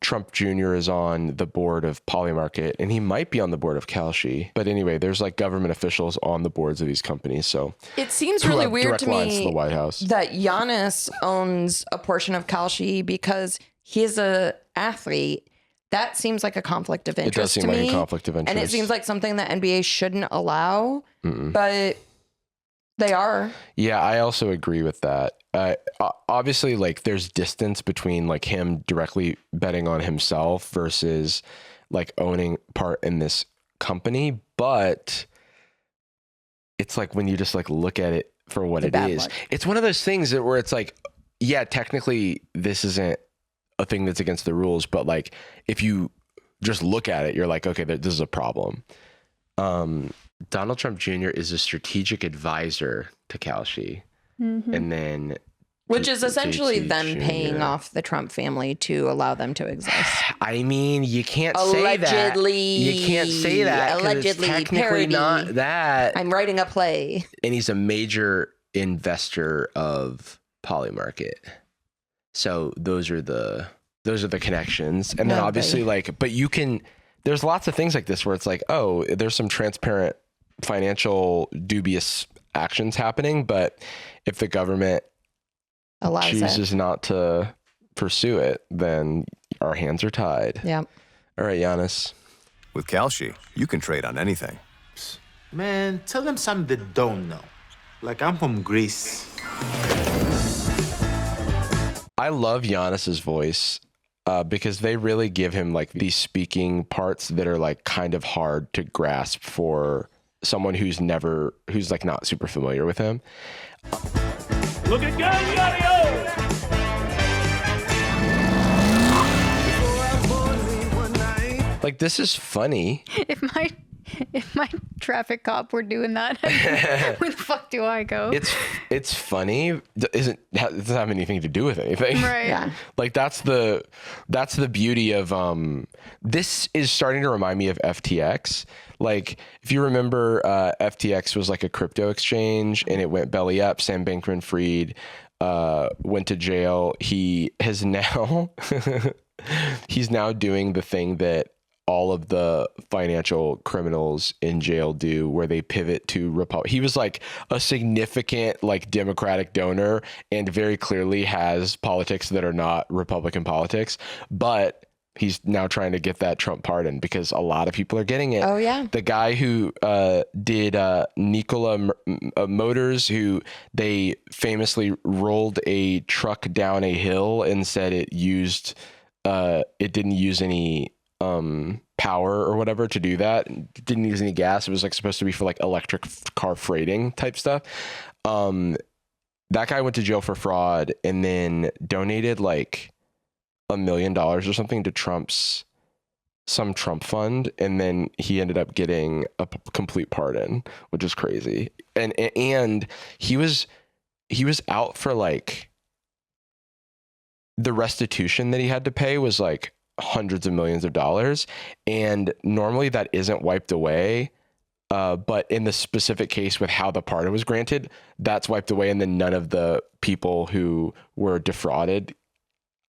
S1: Trump Jr. is on the board of Polymarket, and he might be on the board of Kalshi. But anyway, there's like government officials on the boards of these companies. So
S3: it seems really weird to me
S1: the White House
S3: that Giannis owns a portion of Kalshi because he's a athlete. That seems like a conflict of interest.
S1: It does seem like a conflict of interest.
S3: And it seems like something that NBA shouldn't allow, but they are.
S1: Yeah, I also agree with that. Obviously, like there's distance between like him directly betting on himself versus like owning part in this company. But it's like when you just like look at it for what it is, it's one of those things that where it's like, yeah, technically this isn't a thing that's against the rules, but like if you just look at it, you're like, okay, this is a problem. Donald Trump Jr. is a strategic advisor to Kalshi. And then
S3: which is essentially
S1: JT
S3: them
S1: Jr.
S3: paying off the Trump family to allow them to exist.
S1: I mean, you can't say that.
S3: Allegedly.
S1: You can't say that.
S3: Allegedly.
S1: It's technically
S3: Parody.
S1: not that.
S3: I'm writing a play.
S1: And he's a major investor of Polymarket. So those are the connections. And then obviously like, but you can, there's lots of things like this where it's like, oh, there's some transparent financial dubious actions happening, but if the government chooses not to pursue it, then our hands are tied.
S3: Yeah.
S1: All right, Giannis.
S10: With Kalshi, you can trade on anything.
S11: Man, tell them something they don't know. Like I'm from Greece.
S1: I love Giannis's voice because they really give him like these speaking parts that are like kind of hard to grasp for someone who's like not super familiar with him.
S8: Look at Galliano!
S1: Like this is funny.
S7: If my traffic cop were doing that, where the fuck do I go?
S1: It's funny. It doesn't have anything to do with anything.
S7: Right.
S3: Yeah.
S1: Like that's the beauty of this is starting to remind me of FTX. Like if you remember, FTX was like a crypto exchange and it went belly up. Sam Bankman-Fried went to jail. He has now he's now doing the thing that all of the financial criminals in jail do, where they pivot to Republic. He was like a significant like Democratic donor and very clearly has politics that are not Republican politics, but he's now trying to get that Trump pardon because a lot of people are getting it.
S3: Oh yeah.
S1: The guy who did Nikola Motors, who they famously rolled a truck down a hill and said it didn't use any power or whatever to do that. It didn't use any gas. It was like supposed to be for like electric car freighting type stuff. That guy went to jail for fraud and then donated like $1 million or something to some Trump fund, and then he ended up getting a complete pardon, which is crazy. And he was out for like the restitution that he had to pay was like hundreds of millions of dollars, and normally that isn't wiped away, but in the specific case with how the pardon was granted, that's wiped away, and then none of the people who were defrauded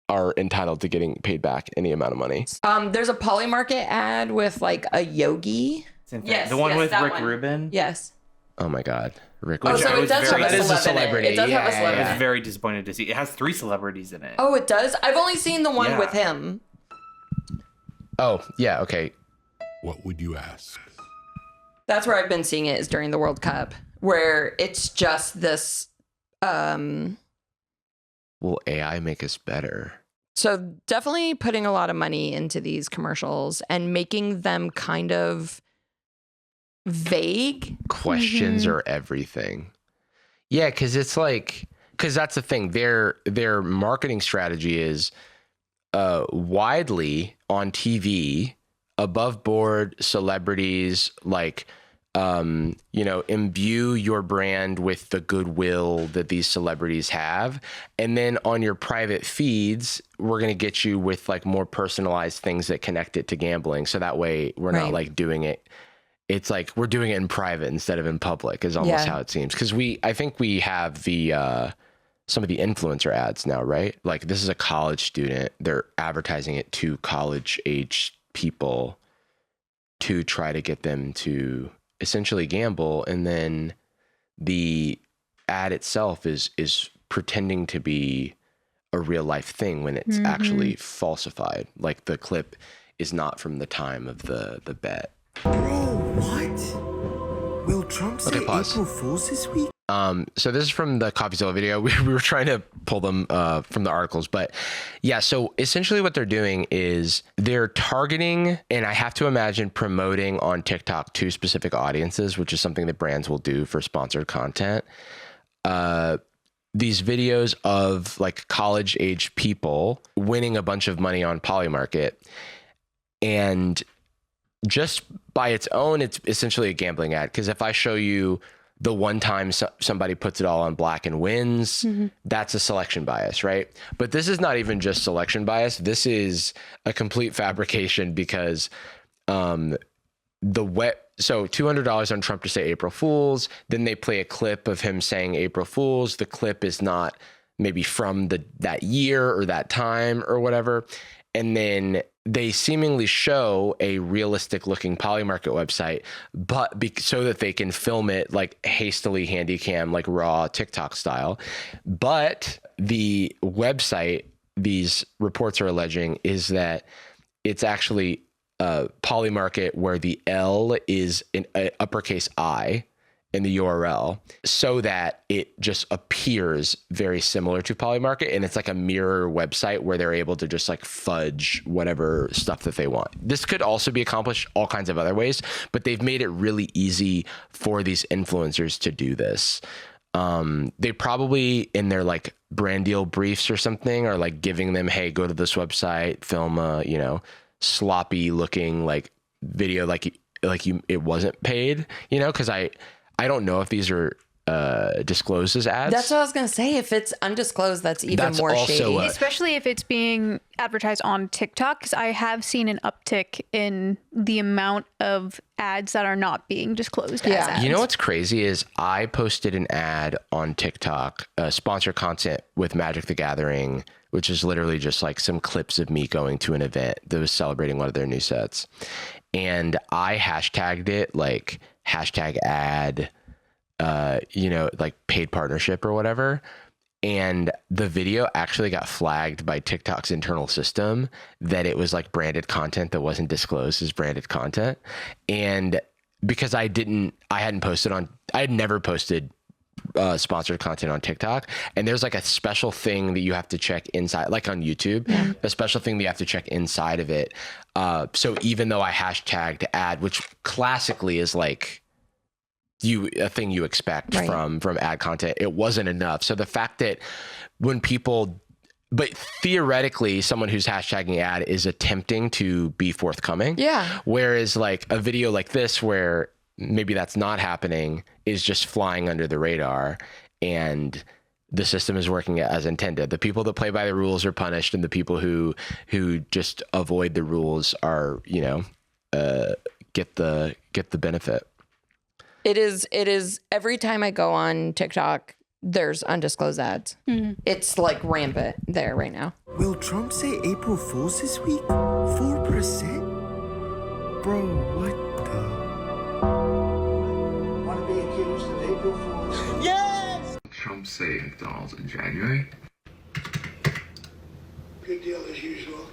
S1: are entitled to getting paid back any amount of money.
S3: There's a Polymarket ad with like a yogi.
S4: Yes, the one with Rick Rubin.
S3: Yes.
S1: Oh my God, Rick.
S3: Oh, so it does have a celebrity. It does have a
S4: I
S3: celebrity.
S4: was very disappointed to see. It has 3 celebrities in it.
S3: Oh, it does? I've only seen the one with him.
S1: Oh, yeah, okay.
S12: What would you ask?
S3: That's where I've been seeing it, is during the World Cup, where it's just this. Will
S1: AI make us better?
S3: So definitely putting a lot of money into these commercials and making them kind of vague.
S1: Questions are everything. Yeah, because it's like because that's the thing. Their marketing strategy is widely on TV, above board celebrities, like, imbue your brand with the goodwill that these celebrities have. And then on your private feeds, we're going to get you with like more personalized things that connect it to gambling. So that way we're not like doing it. It's like we're doing it in private instead of in public is almost how it seems. Cause I think we have some of the influencer ads now, right? Like this is a college student. They're advertising it to college age people to try to get them to essentially gamble, and then the ad itself is pretending to be a real life thing when it's actually falsified. Like the clip is not from the time of the bet.
S11: Bro, what? Will Trump say April Fool's this week?
S1: So this is from the CoffeeZilla video. We were trying to pull them from the articles, but yeah, so essentially what they're doing is they're targeting, and I have to imagine promoting on TikTok to specific audiences, which is something that brands will do for sponsored content. These videos of like college age people winning a bunch of money on Polymarket, and just by its own, it's essentially a gambling ad. Because if I show you the one time somebody puts it all on black and wins, that's a selection bias, right? But this is not even just selection bias. This is a complete fabrication because so $200 on Trump to say April Fools. Then they play a clip of him saying April Fools. The clip is not maybe from that year or that time or whatever. And then they seemingly show a realistic looking Polymarket website, but so that they can film it like hastily handycam, like raw TikTok style. But the website, these reports are alleging, is that it's actually Polymarket where the L is an uppercase I in the URL, so that it just appears very similar to Polymarket, and it's like a mirror website where they're able to just like fudge whatever stuff that they want. This could also be accomplished all kinds of other ways, but they've made it really easy for these influencers to do this. They probably in their like brand deal briefs or something are like giving them, hey, go to this website, film a, sloppy looking like video, it wasn't paid, cause I don't know if these are disclosed as ads.
S3: That's what I was going to say. If it's undisclosed, that's even more shady.
S7: Especially if it's being advertised on TikTok, because I have seen an uptick in the amount of ads that are not being disclosed as ads.
S1: You know what's crazy is I posted an ad on TikTok, sponsored content with Magic the Gathering, which is literally just like some clips of me going to an event that was celebrating one of their new sets. And I hashtagged it like #ad, like paid partnership or whatever. And the video actually got flagged by TikTok's internal system that it was like branded content that wasn't disclosed as branded content. And because I had never posted sponsored content on TikTok, and there's like a special thing that you have to check inside, like on YouTube, a special thing that you have to check inside of it. So even though I hashtagged ad, which classically is like a thing you expect from ad content, it wasn't enough. So the fact that but theoretically someone who's hashtagging ad is attempting to be forthcoming. Yeah. Whereas like a video like this where maybe that's not happening is just flying under the radar, and the system is working as intended. The people that play by the rules are punished, and the people who just avoid the rules are, get the benefit.
S3: It is every time I go on TikTok, there's undisclosed ads. It's like rampant there right now.
S11: Will Trump say April Fool's this week? 4%? Bro, what the?
S8: Want to be accused of April Fool's? Yes!
S13: Trump say McDonald's in January?
S8: Good deal as usual.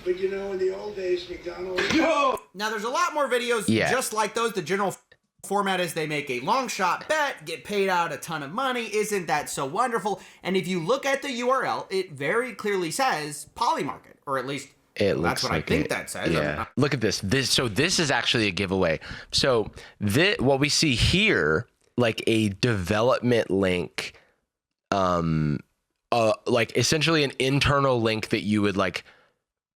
S8: But in the old days, McDonald's...
S14: Now, there's a lot more videos just like those. The general format is they make a long shot bet, get paid out a ton of money. Isn't that so wonderful? And if you look at the URL, it very clearly says Polymarket, or at least that's what I think that says.
S1: Yeah. Look at this. So this is actually a giveaway. So what we see here, like a development link like essentially an internal link that you would like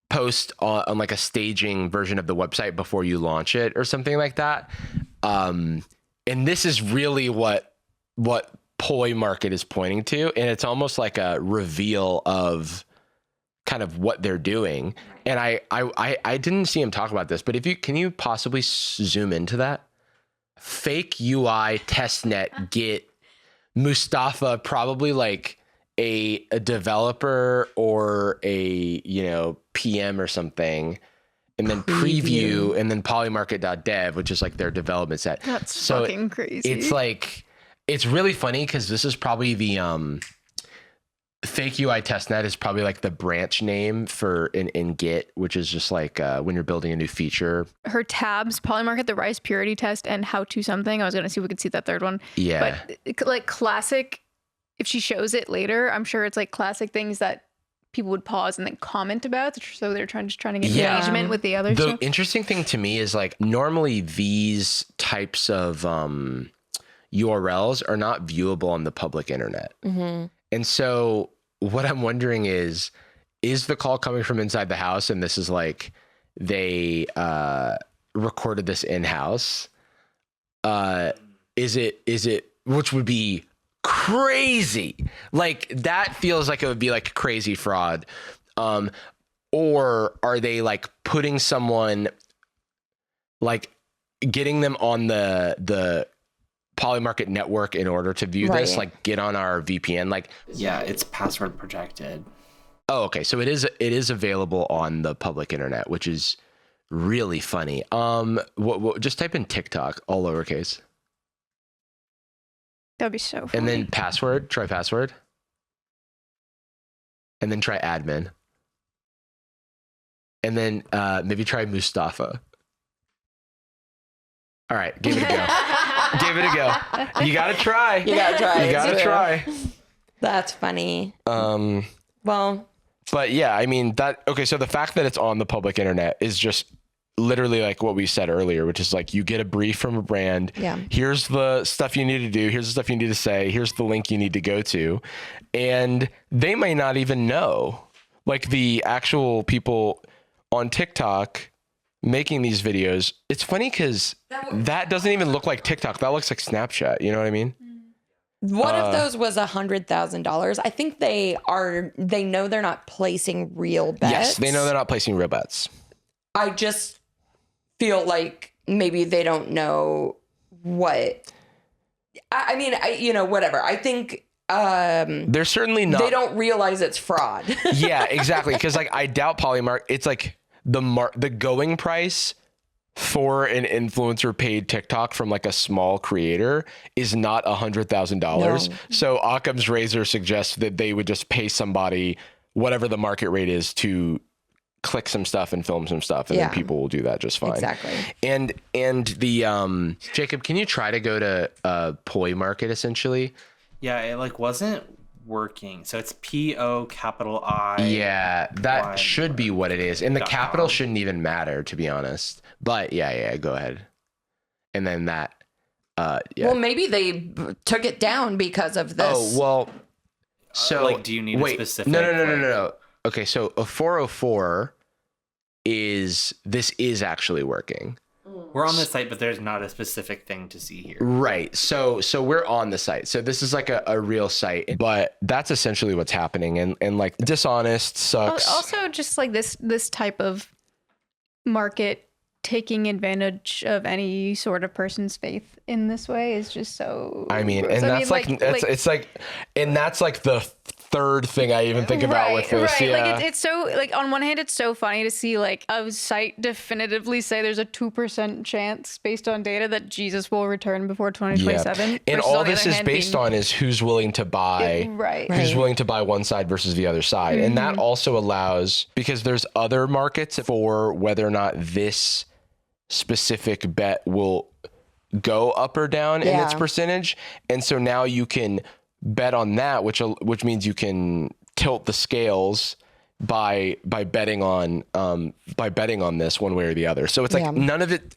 S1: post on like a staging version of the website before you launch it or something like that. And this is really what Poi Market is pointing to. And it's almost like a reveal of kind of what they're doing. And I didn't see him talk about this, but can you possibly zoom into that? Fake UI testnet Git Mustafa, probably like a developer or a, PM or something, and then preview and then polymarket.dev, which is like their development set.
S7: That's fucking crazy.
S1: It's like, it's really funny because this is probably the fake UI testnet is probably like the branch name for in Git, which is just like when you're building a new feature.
S7: Her tabs, Polymarket, the rice purity test, and how to something. I was going to see if we could see that third one.
S1: Yeah.
S7: But like classic, if she shows it later, I'm sure it's like classic things that people would pause and then comment about. So they're trying to get engagement with the others.
S1: The interesting thing to me is like normally these types of URLs are not viewable on the public internet.
S3: Mm-hmm.
S1: And so what I'm wondering is the call coming from inside the house and this is like they recorded this in-house? Is it which would be crazy? Like that feels like it would be like crazy fraud. Or are they like putting someone, like getting them on the Polymarket network in order to view this, like get on our VPN, like
S4: yeah, it's password protected.
S1: Oh, okay. So it is available on the public internet, which is really funny. Just type in TikTok, all lowercase.
S7: That'd be so funny.
S1: And then try password. And then try admin. And then maybe try Mustafa. All right, give it a go. Give it a go. You gotta try.
S3: You gotta try.
S1: Try.
S3: That's funny. Well,
S1: but yeah, I mean so the fact that it's on the public internet is just literally like what we said earlier, which is like you get a brief from a brand.
S3: Yeah.
S1: Here's the stuff you need to do. Here's the stuff you need to say. Here's the link you need to go to. And they may not even know. Like the actual people on TikTok making these videos. It's funny because that doesn't even look like TikTok. That looks like Snapchat. You know what I mean?
S3: One of those was $100,000. I think they know they're not placing real bets.
S1: Yes, they know they're not placing real bets.
S3: I just feel like maybe they don't know what. I mean, whatever. I think
S1: they're certainly not.
S3: They don't realize it's fraud.
S1: Yeah, exactly. Because like I doubt Polymarket. It's like the going price for an influencer paid TikTok from like a small creator is not $100,000. No. So Occam's razor suggests that they would just pay somebody whatever the market rate is to click some stuff and film some stuff, and then people will do that just fine.
S3: Exactly.
S1: And the Jacob, can you try to go to Poi Market essentially?
S4: Yeah, it like wasn't working. So it's PO capital I.
S1: Yeah, that should be what it is. And the capital shouldn't even matter, to be honest. But yeah, go ahead. And then that
S3: Well, maybe they took it down because of this.
S1: Oh, well, so
S4: like, do you need a specific?
S1: No. Okay, so a 404 is actually working.
S4: We're on the site, but there's not a specific thing to see here.
S1: Right. So we're on the site. So this is like a real site, but that's essentially what's happening. And like dishonest sucks.
S7: Also, just like this type of market taking advantage of any sort of person's faith in this way is just so.
S1: I mean, and that's it's like, and that's like the third thing I even think about with this.
S7: Right.
S1: Yeah.
S7: Like it's so like on one hand, it's so funny to see like a site definitively say there's a 2% chance based on data that Jesus will return before 2027.
S1: Yeah. And all this is based on is who's willing to buy, who's willing to buy one side versus the other side. And that also allows, because there's other markets for whether or not this specific bet will go up or down in its percentage. And so now you can bet on that, which means you can tilt the scales by betting on this one way or the other. So it's like none of it.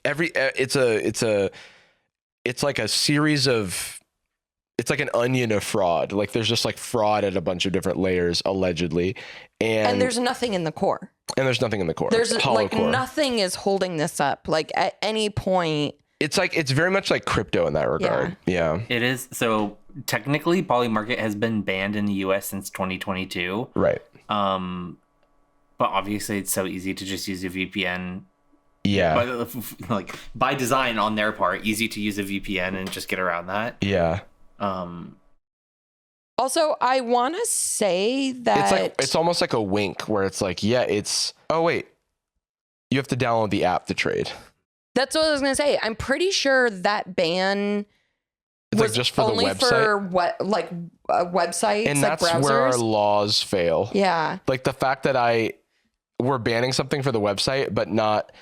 S1: It's like a series of it's like an onion of fraud. Like there's just like fraud at a bunch of different layers, allegedly. And
S3: there's nothing in the core.
S1: There's
S3: like
S1: core.
S3: Nothing is holding this up. Like at any point.
S1: It's very much like crypto in that regard. Yeah.
S4: It is. So technically Polymarket has been banned in the US since 2022.
S1: Right.
S4: But obviously it's so easy to just use a VPN.
S1: Yeah.
S4: Like by design on their part, easy to use a VPN and just get around that.
S1: Yeah.
S3: Also, I want to say that
S1: it's almost like a wink where it's like, oh wait, you have to download the app to trade.
S3: That's what I was going to say. I'm pretty sure that ban
S1: was
S3: like
S1: just for
S3: only
S1: the website.
S3: For websites
S1: and
S3: like
S1: that's
S3: browsers.
S1: Where our laws fail.
S3: Yeah.
S1: Like the fact that we're banning something for the website, but not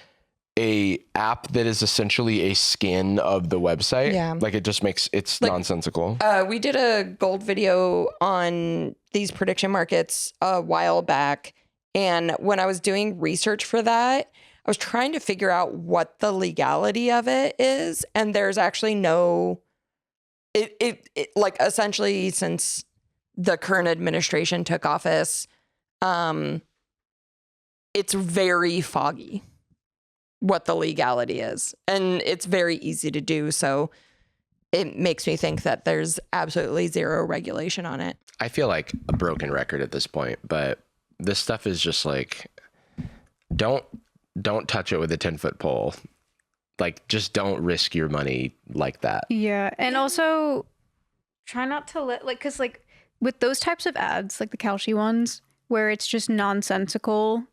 S1: a app that is essentially a skin of the website.
S3: Yeah.
S1: Like it's nonsensical.
S3: We did a gold video on these prediction markets a while back. And when I was doing research for that, I was trying to figure out what the legality of it is. And there's actually no, it like essentially since the current administration took office, it's very foggy what the legality is, and it's very easy to do. So it makes me think that there's absolutely zero regulation on it.
S1: I feel like a broken record at this point, but this stuff is just like, don't touch it with a 10-foot pole. Like, just don't risk your money like that.
S7: Yeah. And also try not to because with those types of ads, like the Kalshi ones, where it's just nonsensical,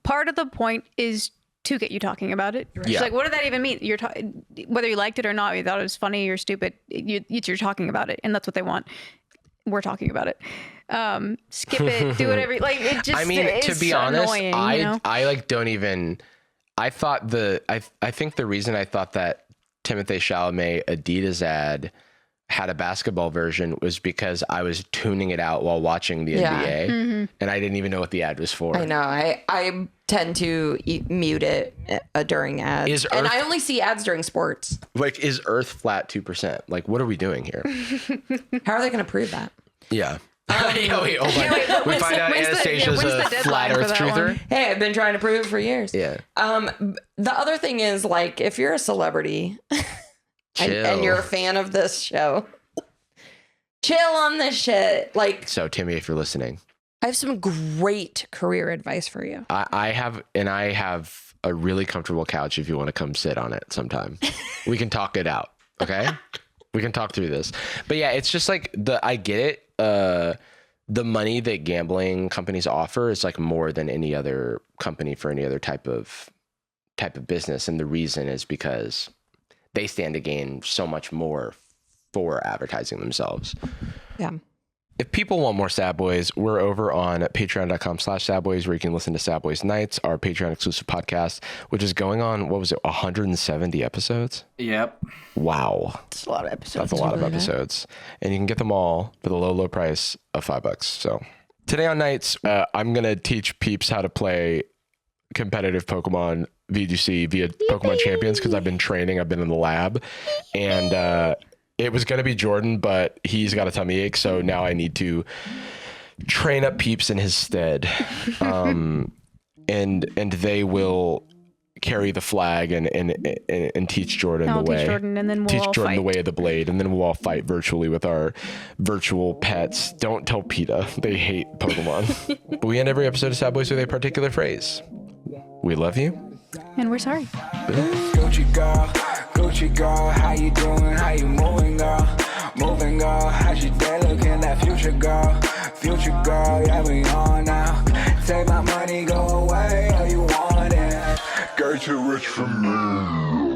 S7: part of the point is to get you talking about it.
S1: Yeah.
S7: It's like, what did that even mean? Whether you liked it or not, you thought it was funny or stupid, you're talking about it, and that's what they want. We're talking about it. Skip it, do whatever. Like, it just.
S1: I mean, to be honest, I like don't even. I thought I think the reason I thought that Timothée Chalamet Adidas ad had a basketball version was because I was tuning it out while watching the NBA, and I didn't even know what the ad was for.
S3: I know. I tend to mute it during ads, and I only see ads during sports.
S1: Like, is Earth flat 2%? Like, what are we doing here?
S3: How are they going to prove that?
S1: Yeah. We find out Anastasia's a flat Earth truther.
S3: Hey, I've been trying to prove it for years.
S1: Yeah.
S3: The other thing is, like, if you're a celebrity and you're a fan of this show, chill on this shit. Like,
S1: so Timmy, if you're listening,
S3: I have some great career advice for you.
S1: I have a really comfortable couch if you want to come sit on it sometime. We can talk it out. Okay. We can talk through this. But yeah, it's just like I get it. The money that gambling companies offer is like more than any other company for any other type of business. And the reason is because they stand to gain so much more for advertising themselves.
S3: Yeah.
S1: If people want more Sad Boys, we're over on patreon.com/sadboys, where you can listen to Sad Boyz Nightz, our Patreon exclusive podcast, which is going on, 170 episodes?
S4: Yep.
S3: That's
S1: Wow.
S3: a lot of episodes.
S1: That's a lot of episodes. And you can get them all for the low price of $5. So today on Nightz, I'm going to teach peeps how to play competitive Pokemon VGC via Pokemon Champions, because I've been training. I've been in the lab. And it was going to be Jordan, but he's got a tummy ache, so now I need to train up peeps in his stead. And they will carry the flag and teach Jordan the way.
S7: And then we'll all
S1: Jordan
S7: fight.
S1: the way of the blade, and then we'll all fight virtually with our virtual pets. Don't tell PETA. They hate Pokemon. But we end every episode of Sad Boys with a particular phrase. We love you.
S7: And we're sorry.
S15: Gucci girl, how you doing? How you moving, girl? Moving, girl. How's your day looking? That future girl, yeah, we on now. Take my money, go away, all you want it.
S12: Girl, too rich for me.